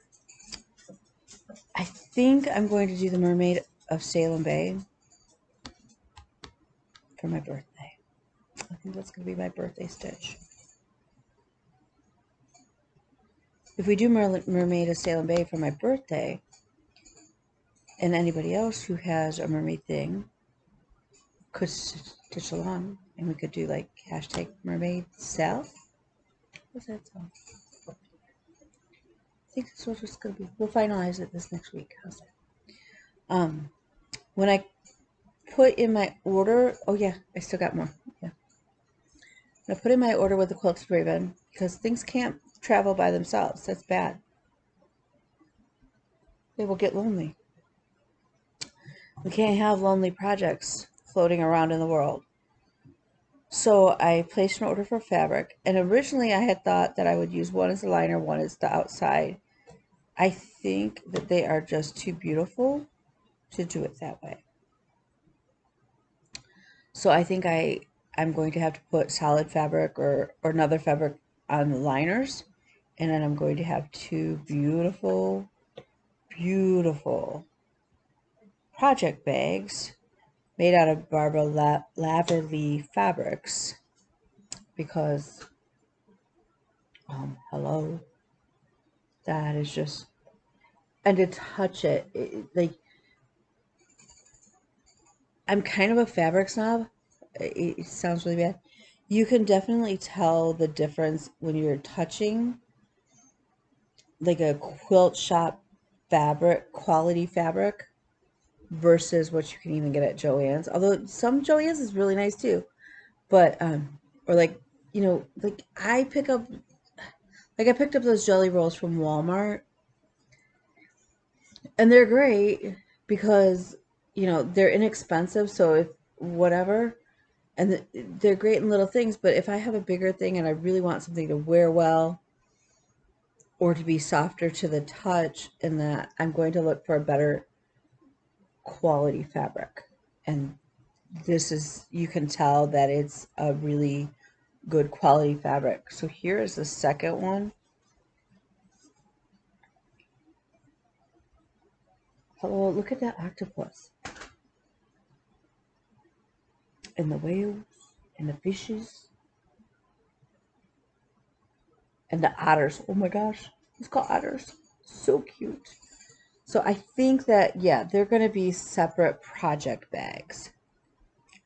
I think I'm going to do the Mermaid of Salem Bay for my birthday. I think that's going to be my birthday stitch. If we do Mermaid of Salem Bay for my birthday, and anybody else who has a mermaid thing could stitch along, and we could do like hashtag mermaid sale. What's that song? I think that's what it's going to be. We'll finalize it this next week. How's that? When I put in my order, oh yeah, I still got more. Yeah. When I put in my order with the Quilted Raven, because things can't travel by themselves. That's bad. They will get lonely. We can't have lonely projects floating around in the world. So I placed an order for fabric, and originally I had thought that I would use one as the liner, one as the outside. I think that they are just too beautiful to do it that way. So I think I'm going to have to put solid fabric or another fabric on the liners, and then I'm going to have two beautiful, beautiful project bags made out of Barbara Laverly fabrics, because hello, that is just, and to touch it, like, I'm kind of a fabric snob. It sounds really bad. You can definitely tell the difference when you're touching like a quilt shop fabric, quality fabric, versus what you can even get at Joann's. Although some Joann's is really nice too. But or like, you know, like I picked up those jelly rolls from Walmart, and they're great because, you know, they're inexpensive, so if whatever, and they're great in little things. But if I have a bigger thing and I really want something to wear well or to be softer to the touch, and that, I'm going to look for a better quality fabric. And this is, you can tell that it's a really good quality fabric. So here is the second one. Oh, look at that octopus. And the whales and the fishes and the otters. Oh my gosh, it's called otters. So cute. So I think that, yeah, they're going to be separate project bags.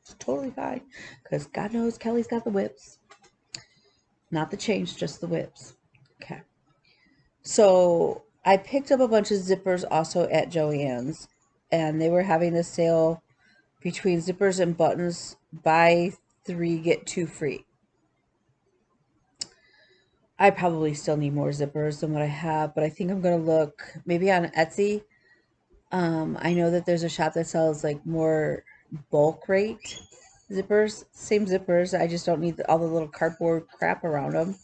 It's totally fine, because God knows Kelly's got the whips. Not the chains, just the whips. Okay. So I picked up a bunch of zippers also at Joann's, and they were having the sale between zippers and buttons, buy 3 get 2 free. I probably still need more zippers than what I have, but I think I'm going to look maybe on Etsy. I know that there's a shop that sells like more bulk rate zippers, same zippers. I just don't need all the little cardboard crap around them.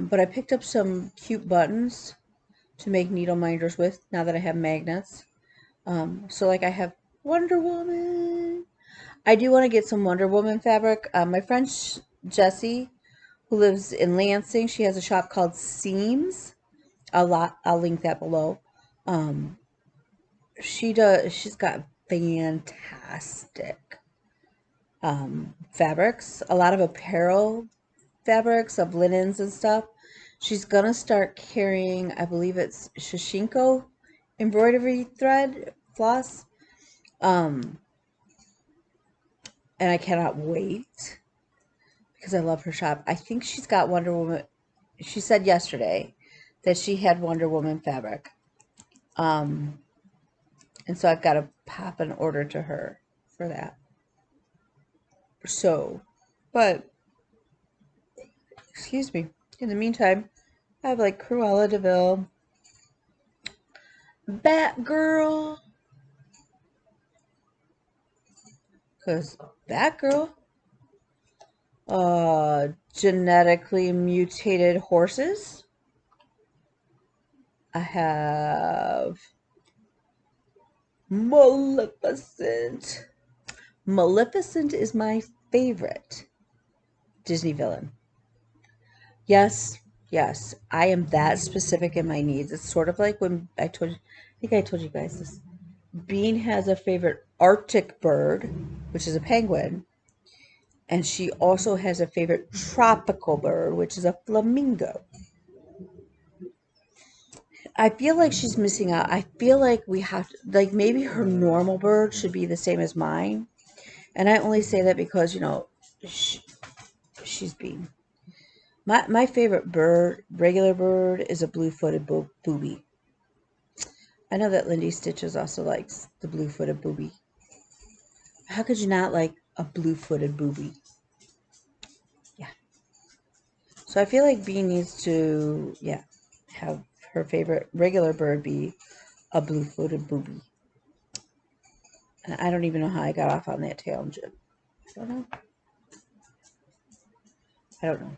But I picked up some cute buttons to make needle minders with now that I have magnets. So like I have Wonder Woman. I do want to get some Wonder Woman fabric. My friend Jessie, who lives in Lansing, she has a shop called Seams. I'll link that below. She's got fantastic fabrics, a lot of apparel fabrics of linens and stuff. She's gonna start carrying, I believe it's Shoshinko embroidery thread floss, and I cannot wait because I love her shop. I think she's got Wonder Woman. She said yesterday that she had Wonder Woman fabric, and so I've got to pop an order to her for that. So, but excuse me, in the meantime, I have like Cruella de Vil, Batgirl, because Batgirl, genetically mutated horses. I have Maleficent. Maleficent is my favorite Disney villain. Yes, yes, I am that specific in my needs. It's sort of like when I think I told you guys this. Bean has a favorite Arctic bird, which is a penguin, And she also has a favorite tropical bird, which is a flamingo. I feel like she's missing out. I feel like we have to, like, maybe her normal bird should be the same as mine. And I only say that because, she's being. My favorite bird, regular bird, is a blue-footed booby. I know that Lindy Stitches also likes the blue-footed booby. How could you not like a blue-footed booby? Yeah. So I feel like Bee needs to, have her favorite regular bird be a blue-footed booby. And I don't even know how I got off on that tangent. I don't know.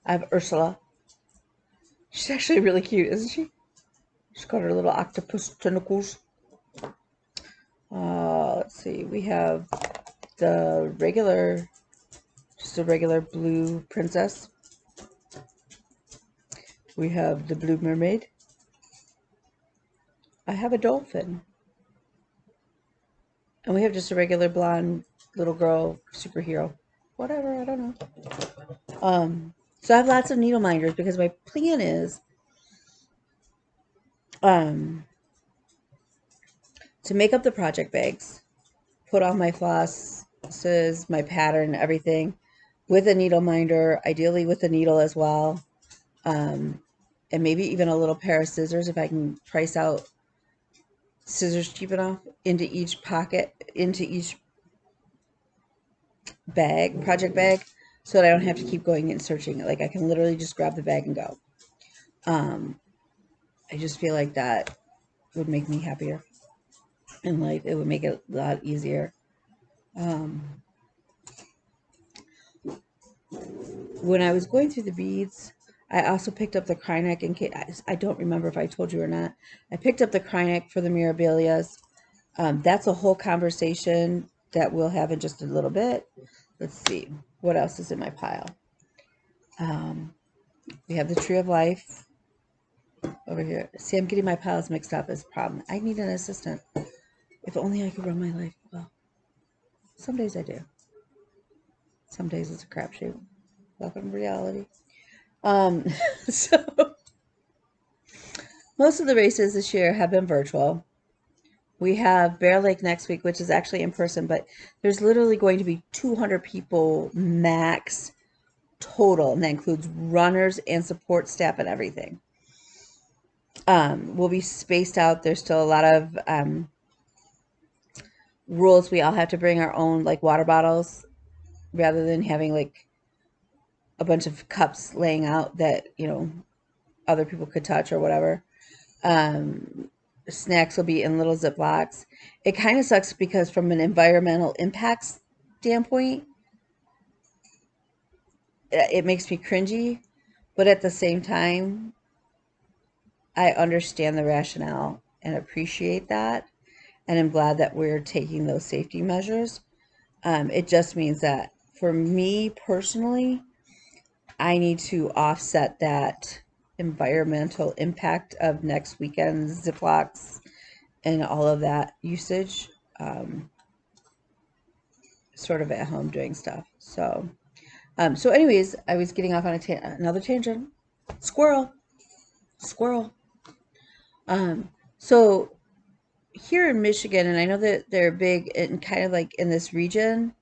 I have Ursula. She's actually really cute, isn't she? She's got her little octopus tentacles. Let's see. We have the regular, just a regular blue princess. We have the blue mermaid. I have a dolphin. And we have just a regular blonde little girl superhero. Whatever, I don't know. So I have lots of needle minders because my plan is to make up the project bags, put all my flosses, my pattern, everything with a needle minder, ideally with a needle as well. And maybe even a little pair of scissors if I can price out scissors cheap enough into each pocket, into each bag, project bag, so that I don't have to keep going and searching. Like I can literally just grab the bag and go. I just feel like that would make me happier in life. It would make it a lot easier. When I was going through the beads, I also picked up the Krynic in case, I don't remember if I told you or not. I picked up the Krynic for the Mirabilias. That's a whole conversation that we'll have in just a little bit. Let's see. What else is in my pile? We have the Tree of Life over here. See, I'm getting my piles mixed up is a problem. I need an assistant. If only I could run my life well. Some days I do. Some days it's a crapshoot. Welcome to reality. So most of the races this year have been virtual. We have Bear Lake next week, which is actually in person, but there's literally going to be 200 people max total, and that includes runners and support staff and everything. We'll be spaced out. There's still a lot of rules. We all have to bring our own like water bottles rather than having like a bunch of cups laying out that, other people could touch or whatever. Snacks will be in little Ziplocs. It kind of sucks because from an environmental impact standpoint, it makes me cringy, but at the same time, I understand the rationale and appreciate that, and I'm glad that we're taking those safety measures. It just means that for me personally, I need to offset that environmental impact of next weekend's Ziplocs and all of that usage, sort of at home doing stuff. So anyways, I was getting off on another tangent. Squirrel. So here in Michigan, and I know that they're big and kind of like in this region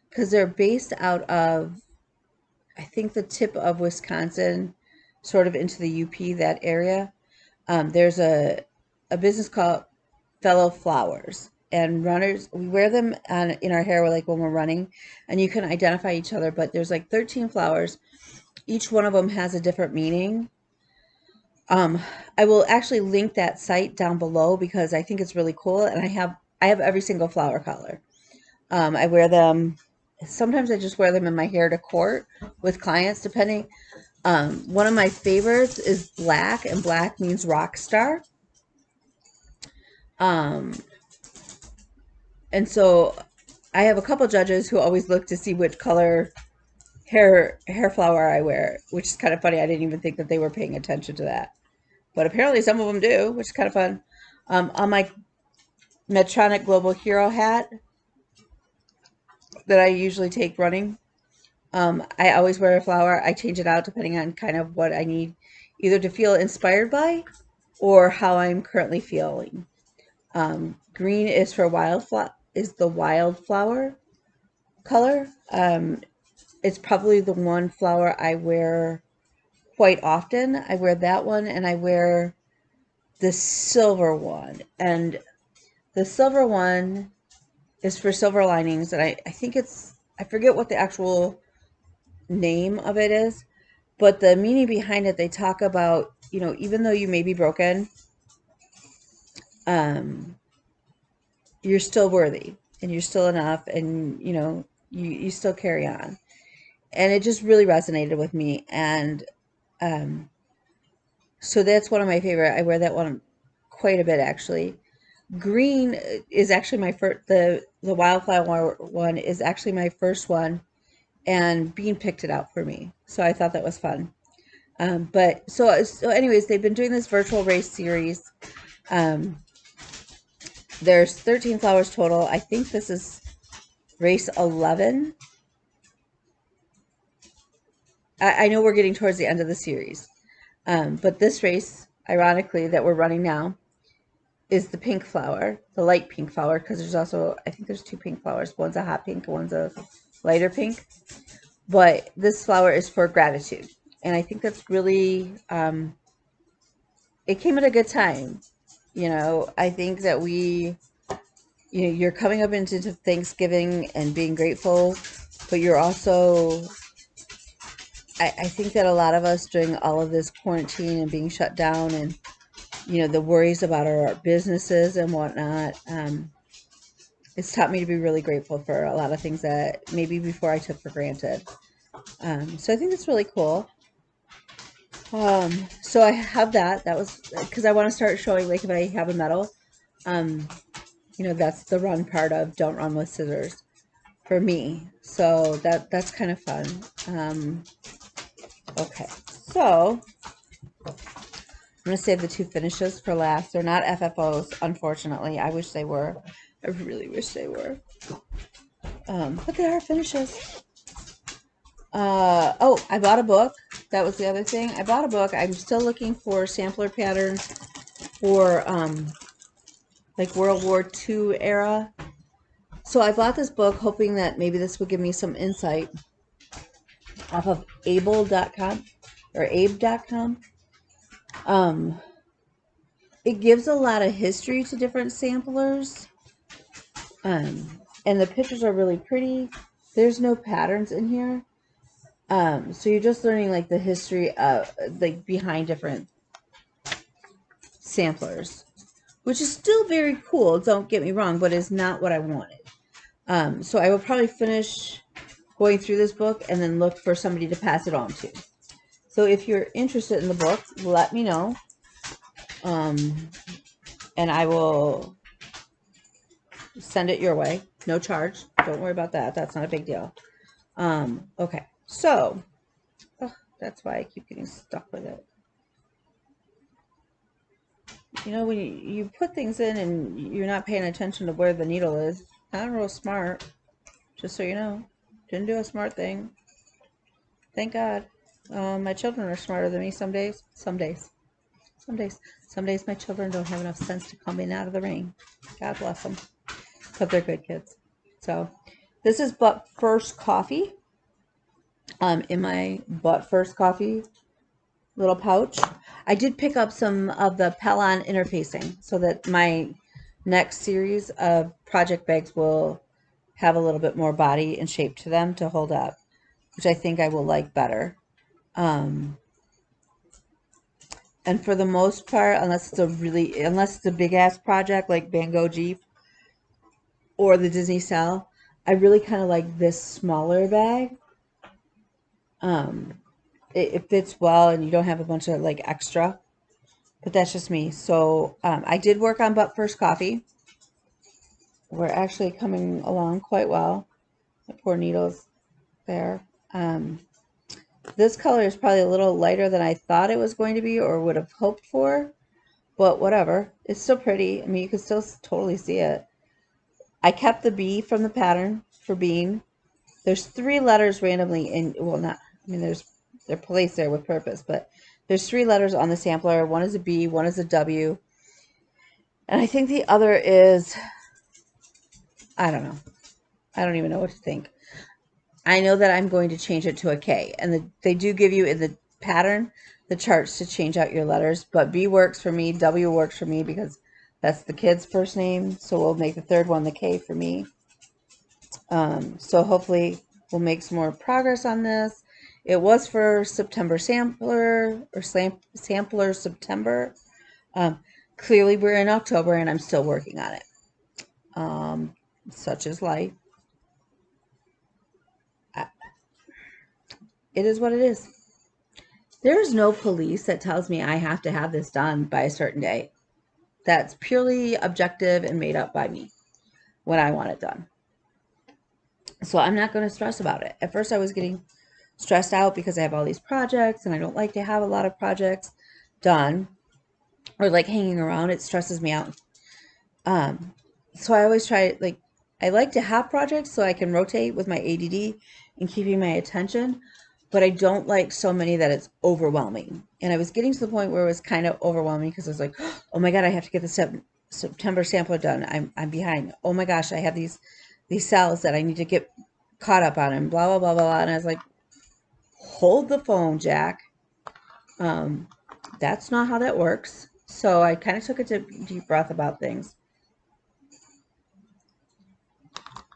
because they're based out of, I think, the tip of Wisconsin, sort of into the UP, that area. There's a business called Fellow Flowers, and runners, we wear them in our hair like when we're running, and you can identify each other, but there's like 13 flowers. Each one of them has a different meaning. I will actually link that site down below because I think it's really cool, and I have every single flower color. I wear them. Sometimes I just wear them in my hair to court with clients, depending. One of my favorites is black, and black means rock star. And so I have a couple judges who always look to see which color hair flower I wear, which is kind of funny. I didn't even think that they were paying attention to that. But apparently some of them do, which is kind of fun. On my Medtronic Global Hero hat that I usually take running, I always wear a flower. I change it out depending on kind of what I need, either to feel inspired by or how I'm currently feeling. Green is for is the wildflower color. It's probably the one flower I wear quite often. I wear that one, and I wear the silver one. And the silver one is for silver linings, and I think I forget what the actual name of it is, but the meaning behind it, they talk about, even though you may be broken, um, you're still worthy and you're still enough, and you still carry on. And it just really resonated with me. And so that's one of my favorite. I wear that one quite a bit, actually. Green is actually my first, the wildflower one is actually my first one, and Bean picked it out for me. So I thought that was fun. But so anyways, they've been doing this virtual race series. There's 13 flowers total. I think this is race 11. I know we're getting towards the end of the series. But this race, ironically, that we're running now is the pink flower, the light pink flower, because there's also, I think there's two pink flowers. One's a hot pink, one's a lighter pink. But this flower is for gratitude. And I think that's really, it came at a good time. I think that you're coming up into Thanksgiving and being grateful, but you're also, I think that a lot of us during all of this quarantine and being shut down and, the worries about our businesses and whatnot, it's taught me to be really grateful for a lot of things that maybe before I took for granted. So I think that's really cool. So I have that. That was because I want to start showing, like, if I have a medal, that's the run part of Don't Run with Scissors for me. So that's kind of fun. Okay, so I'm going to save the two finishes for last. They're not FFOs, unfortunately. I wish they were. I really wish they were. But they are finishes. Oh, I bought a book. That was the other thing. I bought a book. I'm still looking for sampler patterns for like World War II era. So I bought this book hoping that maybe this would give me some insight off of able.com or abe.com. It gives a lot of history to different samplers. And the pictures are really pretty. There's no patterns in here. So you're just learning like the history of like behind different samplers, which is still very cool. Don't get me wrong, but it's not what I wanted. So I will probably finish going through this book and then look for somebody to pass it on to. So if you're interested in the book, let me know. And I will send it your way. No charge. Don't worry about that. That's not a big deal. Okay. So, that's why I keep getting stuck with it. When you put things in and you're not paying attention to where the needle is, not real smart. Just so you know. Didn't do a smart thing. Thank God. My children are smarter than me some days. Some days. Some days. Some days my children don't have enough sense to come in out of the rain. God bless them. But they're good kids. So, this is But First Coffee. In my But First Coffee little pouch. I did pick up some of the Pellon interfacing so that my next series of project bags will have a little bit more body and shape to them to hold up, which I think I will like better. And for the most part, unless it's a big ass project like Van Gogh Jeep or the Disney Cell, I really kind of like this smaller bag. It fits well and you don't have a bunch of like extra, but that's just me. So I did work on But First Coffee. We're actually coming along quite well. My poor needles there. This color is probably a little lighter than I thought it was going to be or would have hoped for, but whatever. It's still pretty. I mean, you can still totally see it. I kept the bee from the pattern for Bean. there's 3 letters randomly in, well, not, I mean, they're placed there with purpose, but there's 3 letters on the sampler. One is a B, one is a W, and I think the other is, I don't know. I don't even know what to think. I know that I'm going to change it to a K, and they do give you in the pattern the charts to change out your letters, but B works for me, W works for me because that's the kid's first name, so we'll make the third one the K for me. So hopefully we'll make some more progress on this. It was for September sampler, or sampler September. Clearly we're in October and I'm still working on it. Such is life. It is what it is. There's no police that tells me I have to have this done by a certain day. That's purely objective and made up by me when I want it done. So I'm not going to stress about it. At first I was getting stressed out because I have all these projects and I don't like to have a lot of projects done or like hanging around. It stresses me out. So I always try, like, I like to have projects so I can rotate with my ADD and keeping my attention, but I don't like so many that it's overwhelming. And I was getting to the point where it was kind of overwhelming because I was like, oh my God, I have to get the September sampler done. I'm behind. Oh my gosh, I have these cells that I need to get caught up on and blah, blah, blah, blah, blah. And I was like, hold the phone, Jack. That's not how that works. So I kind of took a deep breath about things.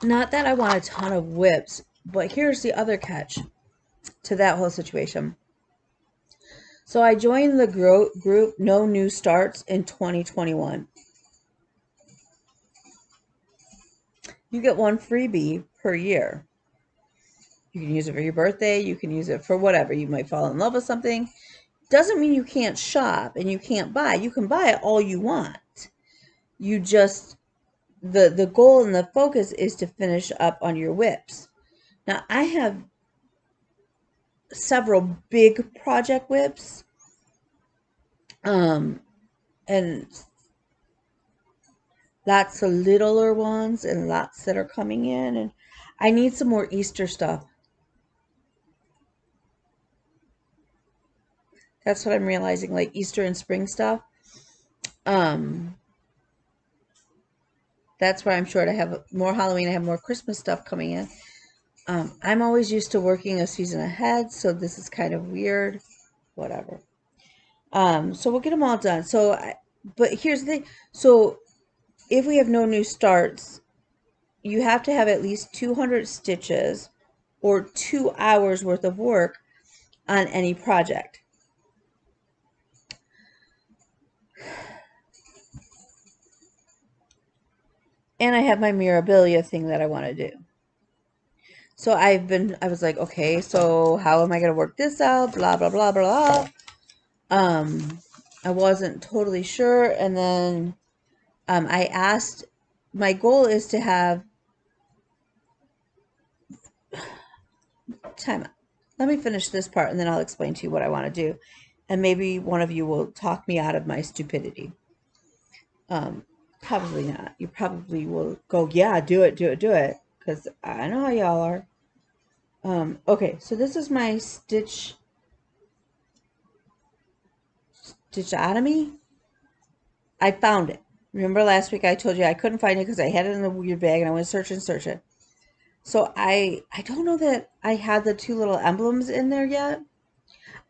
Not that I want a ton of whips, but here's the other catch to that whole situation. So I joined the group No New Starts in 2021. You get 1 freebie per year. You can use it for your birthday. You can use it for whatever. You might fall in love with something. Doesn't mean you can't shop and you can't buy. You can buy it all you want. You just, the goal and the focus is to finish up on your whips. Now, I have several big project whips, and lots of littler ones and lots that are coming in, and I need some more Easter stuff. That's what I'm realizing, like Easter and spring stuff. That's where I'm sure to have more Halloween. I have more Christmas stuff coming in. I'm always used to working a season ahead, so this is kind of weird. Whatever. So we'll get them all done. So, but here's the thing. So if we have no new starts, you have to have at least 200 stitches or 2 hours worth of work on any project. And I have my Mirabilia thing that I want to do. So I was like, okay, so how am I going to work this out? Blah, blah, blah, blah. I wasn't totally sure. And then I asked, my goal is to have, time out. Let me finish this part and then I'll explain to you what I want to do. And maybe one of you will talk me out of my stupidity. Probably not. You probably will go, yeah, do it. Because I know how y'all are. Okay, so this is my stitchotomy. I found it. Remember last week I told you I couldn't find it because I had it in a weird bag and I went search it. So I don't know that I had the 2 little emblems in there yet.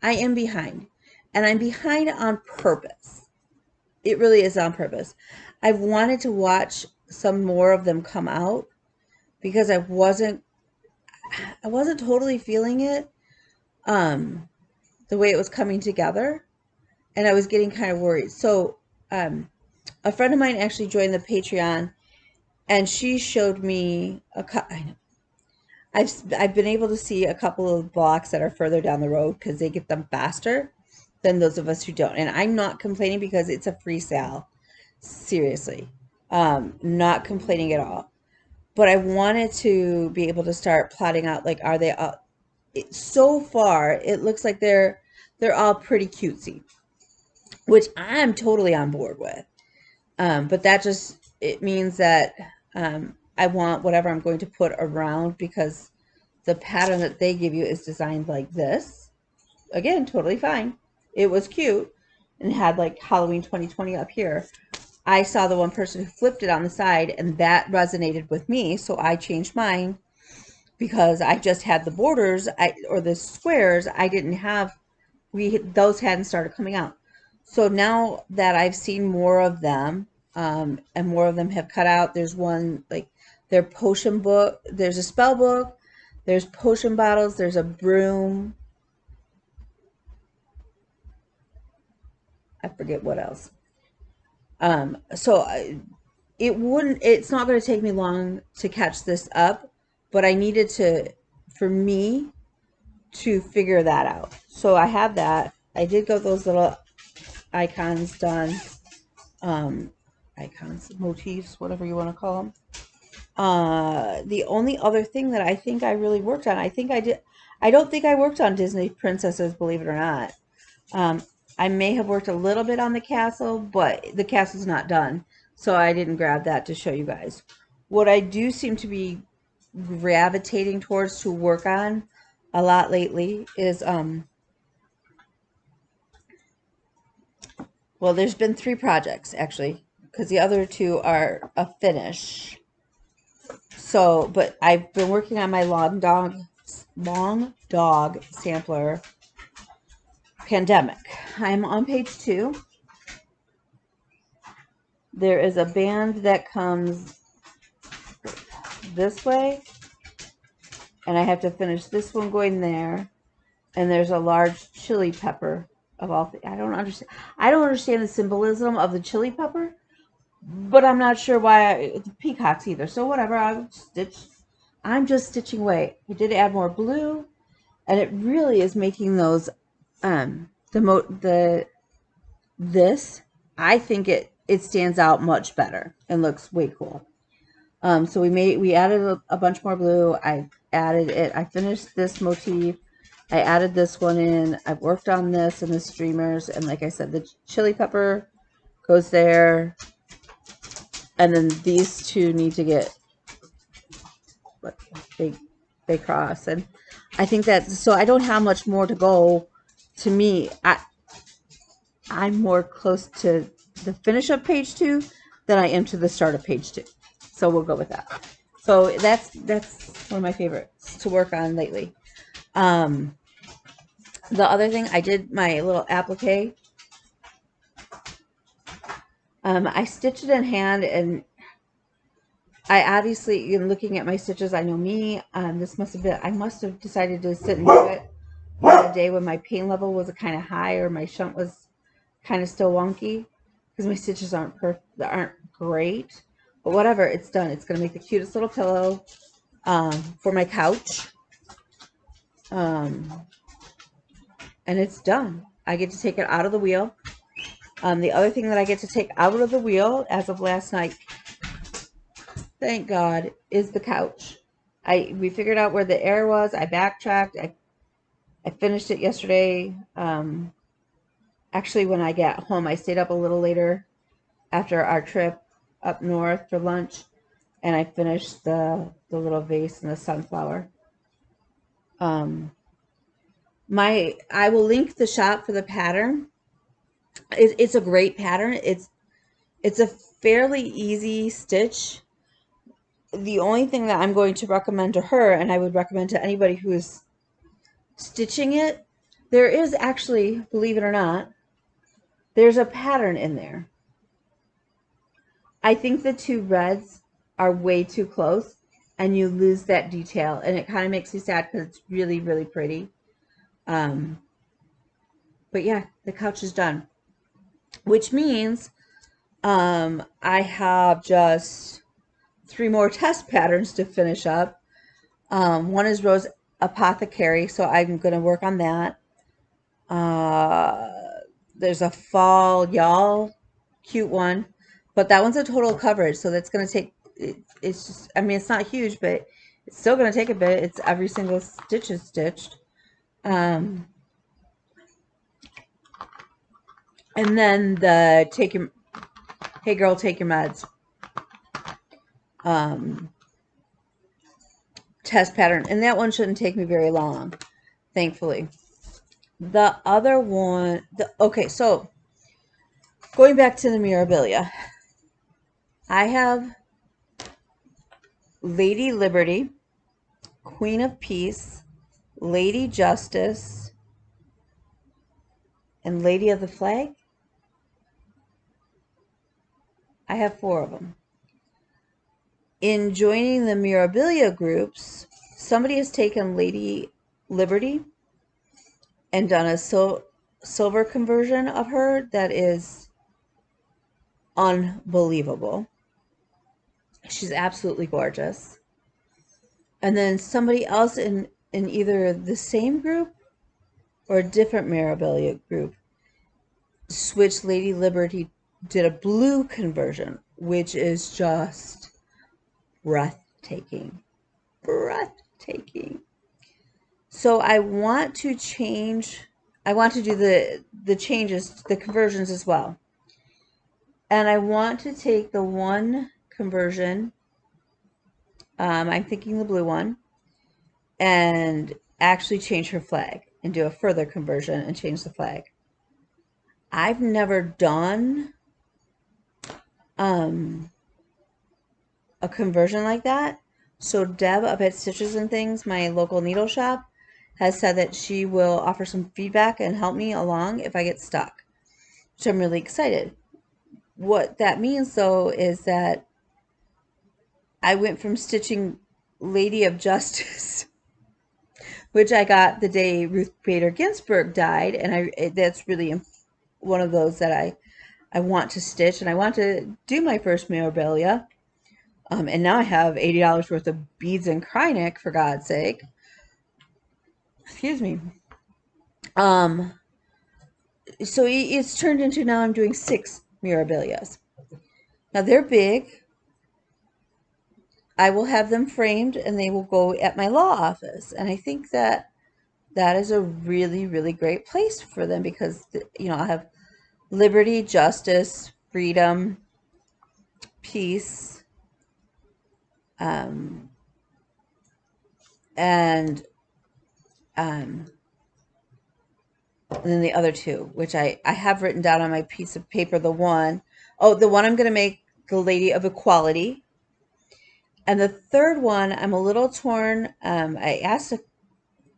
I am behind. And I'm behind on purpose. It really is on purpose. I've wanted to watch some more of them come out because I wasn't totally feeling it, the way it was coming together, and I was getting kind of worried. So a friend of mine actually joined the Patreon, and she showed me I've been able to see a couple of blocks that are further down the road because they get them faster than those of us who don't. And I'm not complaining because it's a free sale. Seriously. Not complaining at all. But I wanted to be able to start plotting out, like, are they so far it looks like they're all pretty cutesy, which I'm totally on board with. But that it means that I want whatever I'm going to put around, because the pattern that they give you is designed like this. Again, totally fine. It was cute and had like Halloween 2020 up here. I saw the one person who flipped it on the side, and that resonated with me, so I changed mine because I just had the borders or the squares. I didn't have those hadn't started coming out. So now that I've seen more of them, and more of them have cut out, there's one like their potion book, there's a spell book, there's potion bottles, there's a broom. I forget what else. So it's not going to take me long to catch this up, but I needed for me to figure that out. So I have that. I did get those little icons done. Icons, motifs, whatever you want to call them. The only other thing that I think I really worked on, I don't think I worked on Disney princesses, believe it or not. I may have worked a little bit on the castle, but the castle's not done, so I didn't grab that to show you guys. What I do seem to be gravitating towards to work on a lot lately is, well, there's been 3 projects, actually, because the other 2 are a finish. So, but I've been working on my long dog sampler, Pandemic. I'm on page 2. There is a band that comes this way, and I have to finish this one going there. And there's a large chili pepper of all things. I don't understand the symbolism of the chili pepper, but I'm not sure why the peacocks either. So whatever, I'm just stitching away. I did add more blue, and it really is making those this, I think it stands out much better and looks way cool. So we added a bunch more blue. I finished this motif. I added this one in. I've worked on this and the streamers, and like I said, the chili pepper goes there, and then these 2 need to get, what, they cross, and I think so I don't have much more to go. To me, I'm more close to the finish of page 2 than I am to the start of page 2. So we'll go with that. So that's one of my favorites to work on lately. The other thing, I did my little applique. I stitched it in hand, and I obviously, looking at my stitches, I know me. I must have decided to sit and do it on a day when my pain level was kind of high, or my shunt was kind of still wonky, because my stitches aren't great. But whatever, it's done. It's going to make the cutest little pillow for my couch. And it's done. I get to take it out of the wheel. The other thing that I get to take out of the wheel as of last night, thank God, is the couch. We figured out where the air was. I backtracked. I finished it yesterday. Actually, when I got home, I stayed up a little later after our trip up north for lunch, and I finished the little vase and the sunflower. I will link the shop for the pattern. It's a great pattern. It's a fairly easy stitch. The only thing that I'm going to recommend to her, and I would recommend to anybody who is stitching it, there is actually, believe it or not, there's a pattern in there. I think the 2 reds are way too close, and you lose that detail, and it kind of makes me sad because it's really, really pretty. But yeah, the couch is done, which means I have just 3 more test patterns to finish up. One is Rose Apothecary, so I'm going to work on that. There's a Fall Y'all, cute one, but that one's a total coverage, so that's going to take, it's just, I mean, it's not huge, but it's still going to take a bit. It's every single stitch is stitched. And then the Hey Girl, Take Your Meds. test pattern, and that one shouldn't take me very long, thankfully. The other one, okay, so going back to the memorabilia, I have Lady Liberty, Queen of Peace, Lady Justice, and Lady of the Flag. I have 4 of them. In joining the memorabilia groups, somebody has taken Lady Liberty and done a silver conversion of her that is unbelievable. She's absolutely gorgeous. And then somebody else in either the same group or a different memorabilia group switched Lady Liberty, did a blue conversion, which is just breathtaking. Breathtaking. So I want to change, I want to do the changes, the conversions as well. And I want to take the one conversion, I'm thinking the blue one, and actually change her flag and do a further conversion and change the flag. I've never done a conversion like that. So Deb up at Stitches and Things, my local needle shop, has said that she will offer some feedback and help me along if I get stuck, which I'm really excited. What that means, though, is that I went from stitching Lady of Justice, which I got the day Ruth Bader Ginsburg died, and that's really one of those that I want to stitch, and I want to do my first memorabilia. And now I have $80 worth of beads and Krynic, for God's sake. Excuse me. So it's turned into, now I'm doing 6 memorabilias. Now they're big. I will have them framed and they will go at my law office. And I think that is a really, really great place for them because, you know, I'll have liberty, justice, freedom, peace, and then the other 2, which I have written down on my piece of paper. The one I'm going to make the Lady of Equality. And the third one, I'm a little torn. I asked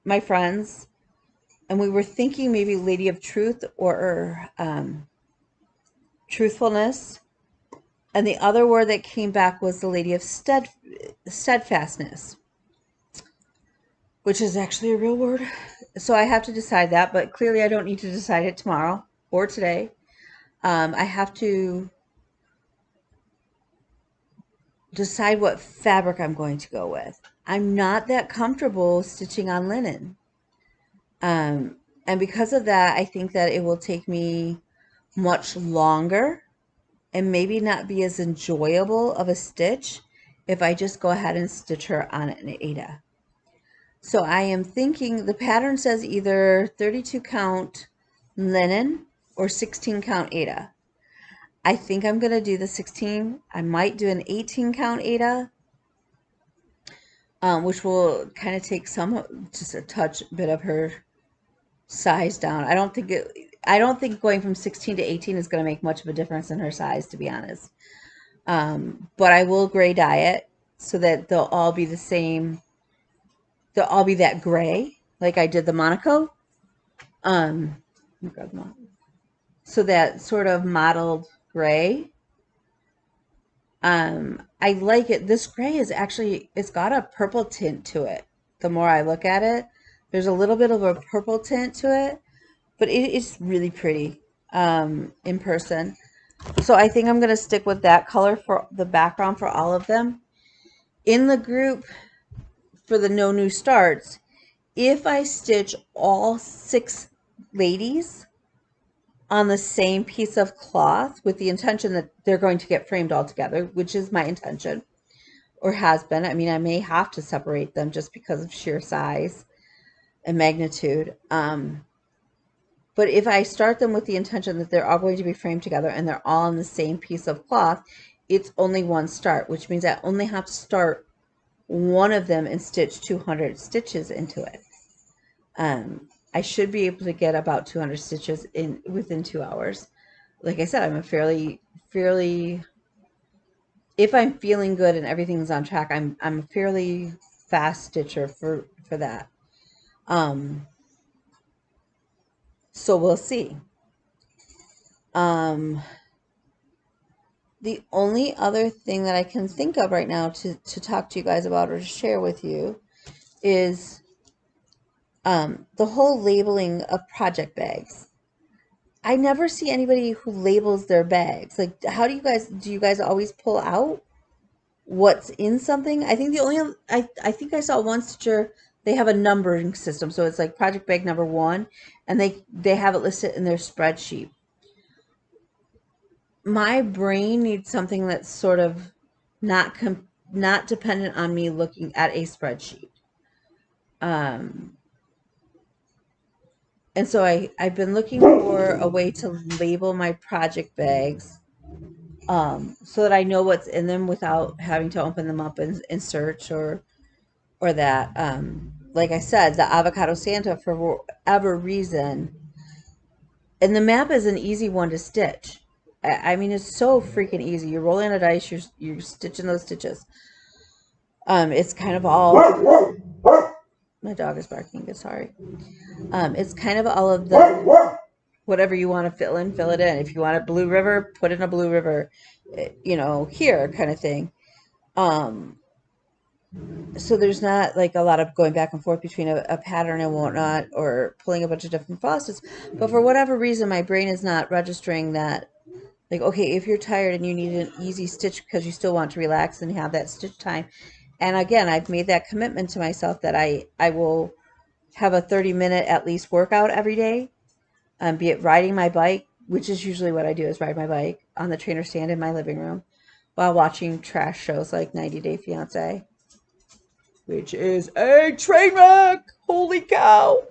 my friends, and we were thinking maybe Lady of Truth or Truthfulness. And the other word that came back was the Lady of Steadfastness, which is actually a real word. So I have to decide that, but clearly I don't need to decide it tomorrow or today. I have to decide what fabric I'm going to go with. I'm not that comfortable stitching on linen. And because of that, I think that it will take me much longer and maybe not be as enjoyable of a stitch if I just go ahead and stitch her on an Aida. So I am thinking the pattern says either 32 count linen or 16 count Aida. I think I'm going to do the 16. I might do an 18 count Aida, which will kind of take just a touch bit of her size down. I don't think going from 16 to 18 is going to make much of a difference in her size, to be honest. But I will gray dye it so that they'll all be the same. They'll all be that gray, like I did the Monaco. So that sort of mottled gray. I like it. This gray is actually, it's got a purple tint to it. The more I look at it, there's a little bit of a purple tint to it, but it is really pretty in person. So I think I'm going to stick with that color for the background for all of them. In the group for the no new starts, if I stitch all 6 ladies on the same piece of cloth with the intention that they're going to get framed all together, which is my intention or has been. I mean, I may have to separate them just because of sheer size and magnitude. But if I start them with the intention that they're all going to be framed together and they're all on the same piece of cloth, it's only one start, which means I only have to start one of them and stitch 200 stitches into it. I should be able to get about 200 stitches in within 2 hours. Like I said, I'm a fairly, if I'm feeling good and everything's on track, I'm a fairly fast stitcher for that. So we'll see. The only other thing that I can think of right now to talk to you guys about or to share with you is the whole labeling of project bags. I never see anybody who labels their bags. Like, how do you guys always pull out what's in something? I think I think I saw one stitcher, they have a numbering system. So it's like project bag number 1, and they have it listed in their spreadsheet. My brain needs something that's sort of not dependent on me looking at a spreadsheet. And so I've been looking for a way to label my project bags, so that I know what's in them without having to open them up and search or that. Like I said, the avocado Santa, for whatever reason, and the map is an easy one to stitch. I mean, it's so freaking easy. You're rolling a dice, you're stitching those stitches. It's kind of all, my dog is barking, sorry. It's kind of all of the, whatever you want to fill it in. If you want a blue river, put in a blue river, here kind of thing. So there's not like a lot of going back and forth between a pattern and whatnot, or pulling a bunch of different flosses. But for whatever reason, my brain is not registering that. Like, okay, if you're tired and you need an easy stitch because you still want to relax and have that stitch time. And again, I've made that commitment to myself that I will have a 30-minute at least workout every day. Be it riding my bike, which is usually what I do, is ride my bike on the trainer stand in my living room while watching trash shows like 90 Day Fiance, which is a train wreck. Holy cow.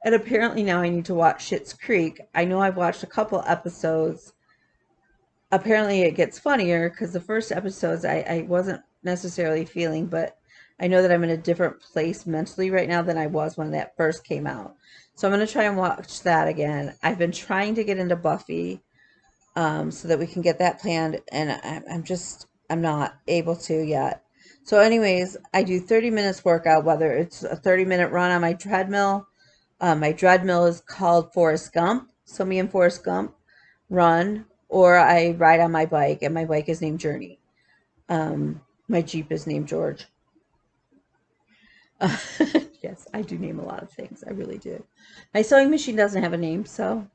And apparently now I need to watch Schitt's Creek. I know I've watched a couple episodes. Apparently it gets funnier because the first episodes I wasn't necessarily feeling, but I know that I'm in a different place mentally right now than I was when that first came out. So I'm going to try and watch that again. I've been trying to get into Buffy, so that we can get that planned, and I'm not able to yet. So anyways, I do 30 minutes workout, whether it's a 30-minute run on my treadmill. My treadmill is called Forrest Gump. So me and Forrest Gump run, or I ride on my bike, and my bike is named Journey. My Jeep is named George. Yes, I do name a lot of things. I really do. My sewing machine doesn't have a name, so,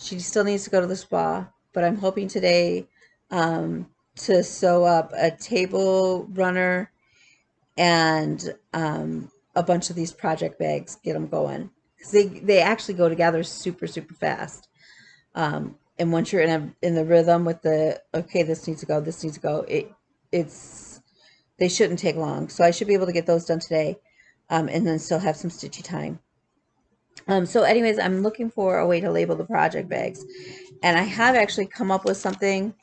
she still needs to go to the spa. But I'm hoping today to sew up a table runner and a bunch of these project bags, get them going. Because they actually go together super, super fast. And once you're in the rhythm with the, okay, this needs to go, they shouldn't take long. So I should be able to get those done today, and then still have some stitchy time. So anyways, I'm looking for a way to label the project bags. And I have actually come up with something.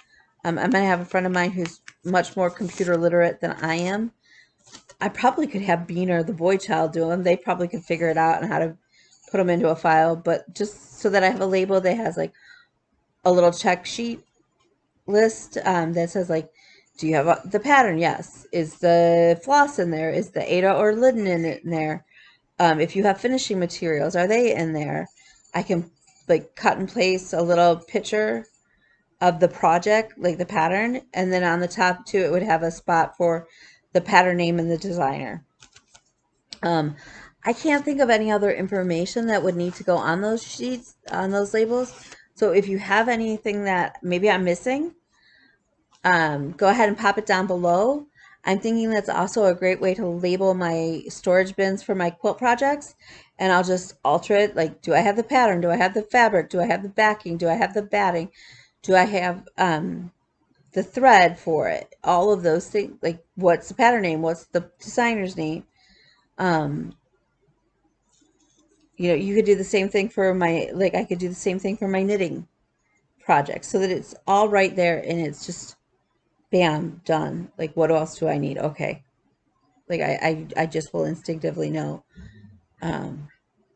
I'm going to have a friend of mine who's much more computer literate than I am. I probably could have Bean or the boy child do them. They probably could figure it out and how to put them into a file. But just so that I have a label that has like a little check sheet list that says like, do you have the pattern? Yes. Is the floss in there? Is the Ada or Linen in there? If you have finishing materials, are they in there? I can like cut and place a little picture of the project, like the pattern, and then on the top too, it would have a spot for the pattern name and the designer. I can't think of any other information that would need to go on those sheets, on those labels. So if you have anything that maybe I'm missing, go ahead and pop it down below. I'm thinking that's also a great way to label my storage bins for my quilt projects, and I'll just alter it. Like, do I have the pattern? Do I have the fabric? Do I have the backing? Do I have the batting? Do I have the thread for it? All of those things. Like, what's the pattern name? What's the designer's name? You could do the same thing for I could do the same thing for my knitting project, so that it's all right there, and it's just bam, done. Like, what else do I need? Okay. Like, I just will instinctively know.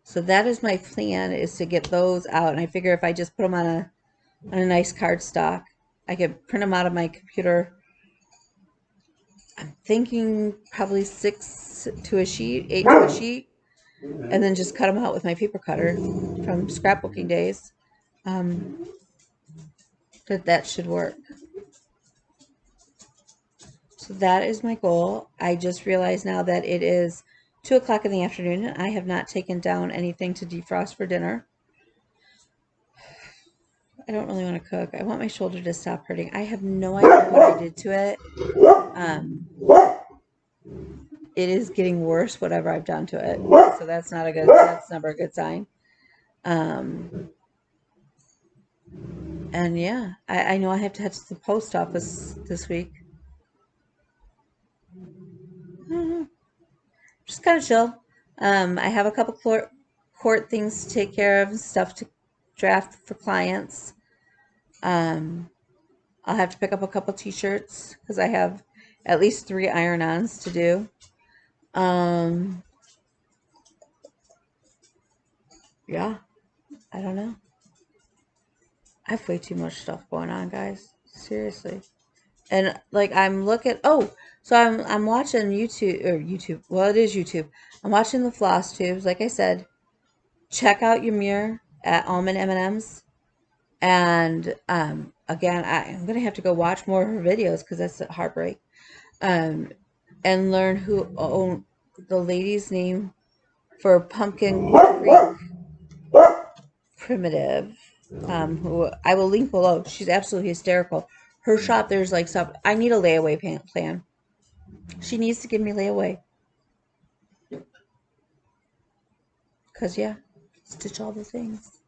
So that is my plan, is to get those out. And I figure if I just put them on a nice cardstock, I could print them out of my computer. I'm thinking probably 6 to a sheet, 8 to a sheet, and then just cut them out with my paper cutter from scrapbooking days. That should work. So that is my goal. I just realized now that it is 2 o'clock in the afternoon. I have not taken down anything to defrost for dinner. I don't really want to cook. I want my shoulder to stop hurting. I have no idea what I did to it. It is getting worse, whatever I've done to it. So that's never a good sign. And yeah, I know I have to head to the post office this week. Just kind of chill. I have a couple court things to take care of, stuff to draft for clients. I'll have to pick up a couple t-shirts because I have at least 3 iron-ons to do. Yeah, I don't know. I have way too much stuff going on, guys. Seriously. And like I'm watching YouTube. Well, it is YouTube. I'm watching the floss tubes. Like I said, check out your mirror at Almond M&M's. And again, I'm gonna have to go watch more of her videos because that's a heartbreak. And learn who the lady's name for Pumpkin Creek Primitive. Who I will link below. She's absolutely hysterical. Her shop, there's like stuff. I need a layaway plan. She needs to give me layaway. Because, yeah, stitch all the things.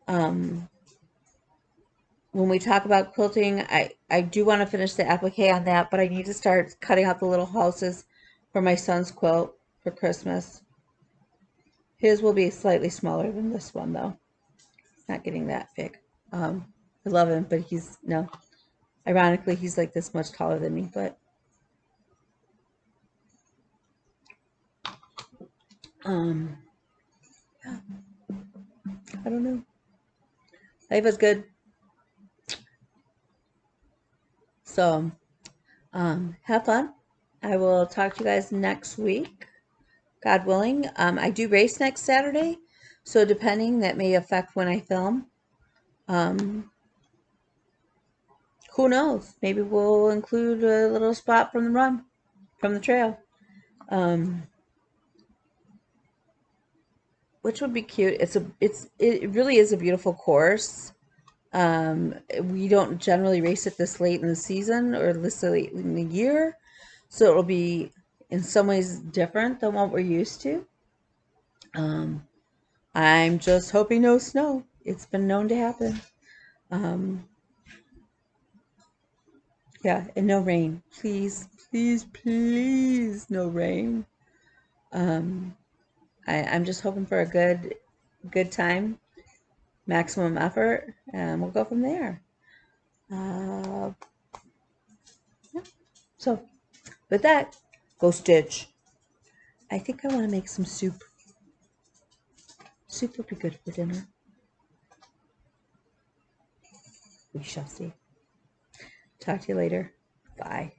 When we talk about quilting, I do want to finish the applique on that, but I need to start cutting out the little houses for my son's quilt for Christmas. His will be slightly smaller than this one, though. Not getting that big. I love him, but ironically, he's like this much taller than me, but yeah, I don't know. Life is good. So, have fun. I will talk to you guys next week, God willing. I do race next Saturday, so depending, that may affect when I film. Who knows? Maybe we'll include a little spot from the run, from the trail. Which would be cute. It really is a beautiful course. We don't generally race it this late in the season or this late in the year, so it'll be in some ways different than what we're used to. I'm just hoping no snow. It's been known to happen. Yeah, and no rain. Please, please, please, no rain. I'm just hoping for a good time, maximum effort, and we'll go from there. Yeah. So, with that, go stitch. I think I want to make some soup. Soup would be good for dinner. We shall see. Talk to you later. Bye.